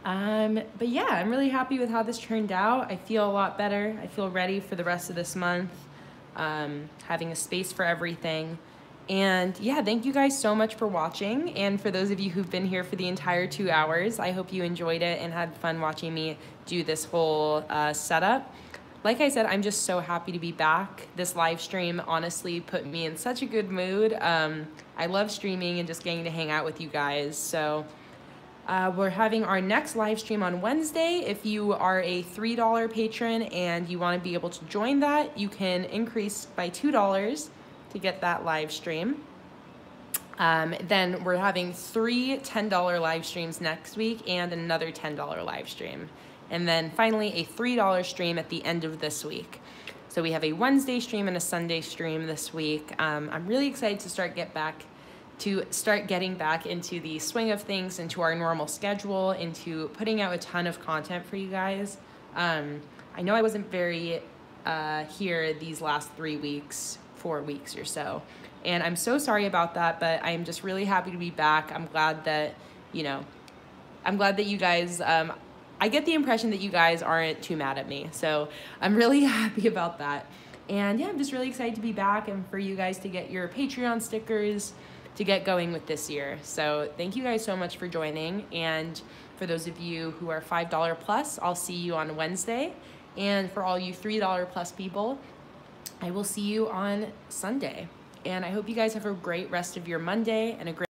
But yeah, I'm really happy with how this turned out. I feel a lot better. I feel ready for the rest of this month, having a space for everything. And yeah, thank you guys so much for watching. And for those of you who've been here for the entire 2 hours, I hope you enjoyed it and had fun watching me do this whole setup. Like I said, I'm just so happy to be back. This live stream honestly put me in such a good mood. I love streaming and just getting to hang out with you guys. So we're having our next live stream on Wednesday. If you are a $3 patron and you want to be able to join that, you can increase by $2 to get that live stream. Then we're having 3 $10 live streams next week and another $10 live stream. And then finally a $3 stream at the end of this week. So we have a Wednesday stream and a Sunday stream this week. I'm really excited to start getting back into the swing of things, into our normal schedule, into putting out a ton of content for you guys. I know I wasn't very here these last 4 weeks or so. And I'm so sorry about that, but I'm just really happy to be back. I'm glad that, you guys, I get the impression that you guys aren't too mad at me. So I'm really happy about that. And yeah, I'm just really excited to be back and for you guys to get your Patreon stickers to get going with this year. So thank you guys so much for joining. And for those of you who are $5 plus, I'll see you on Wednesday. And for all you $3 plus people, I will see you on Sunday. And I hope you guys have a great rest of your Monday and a great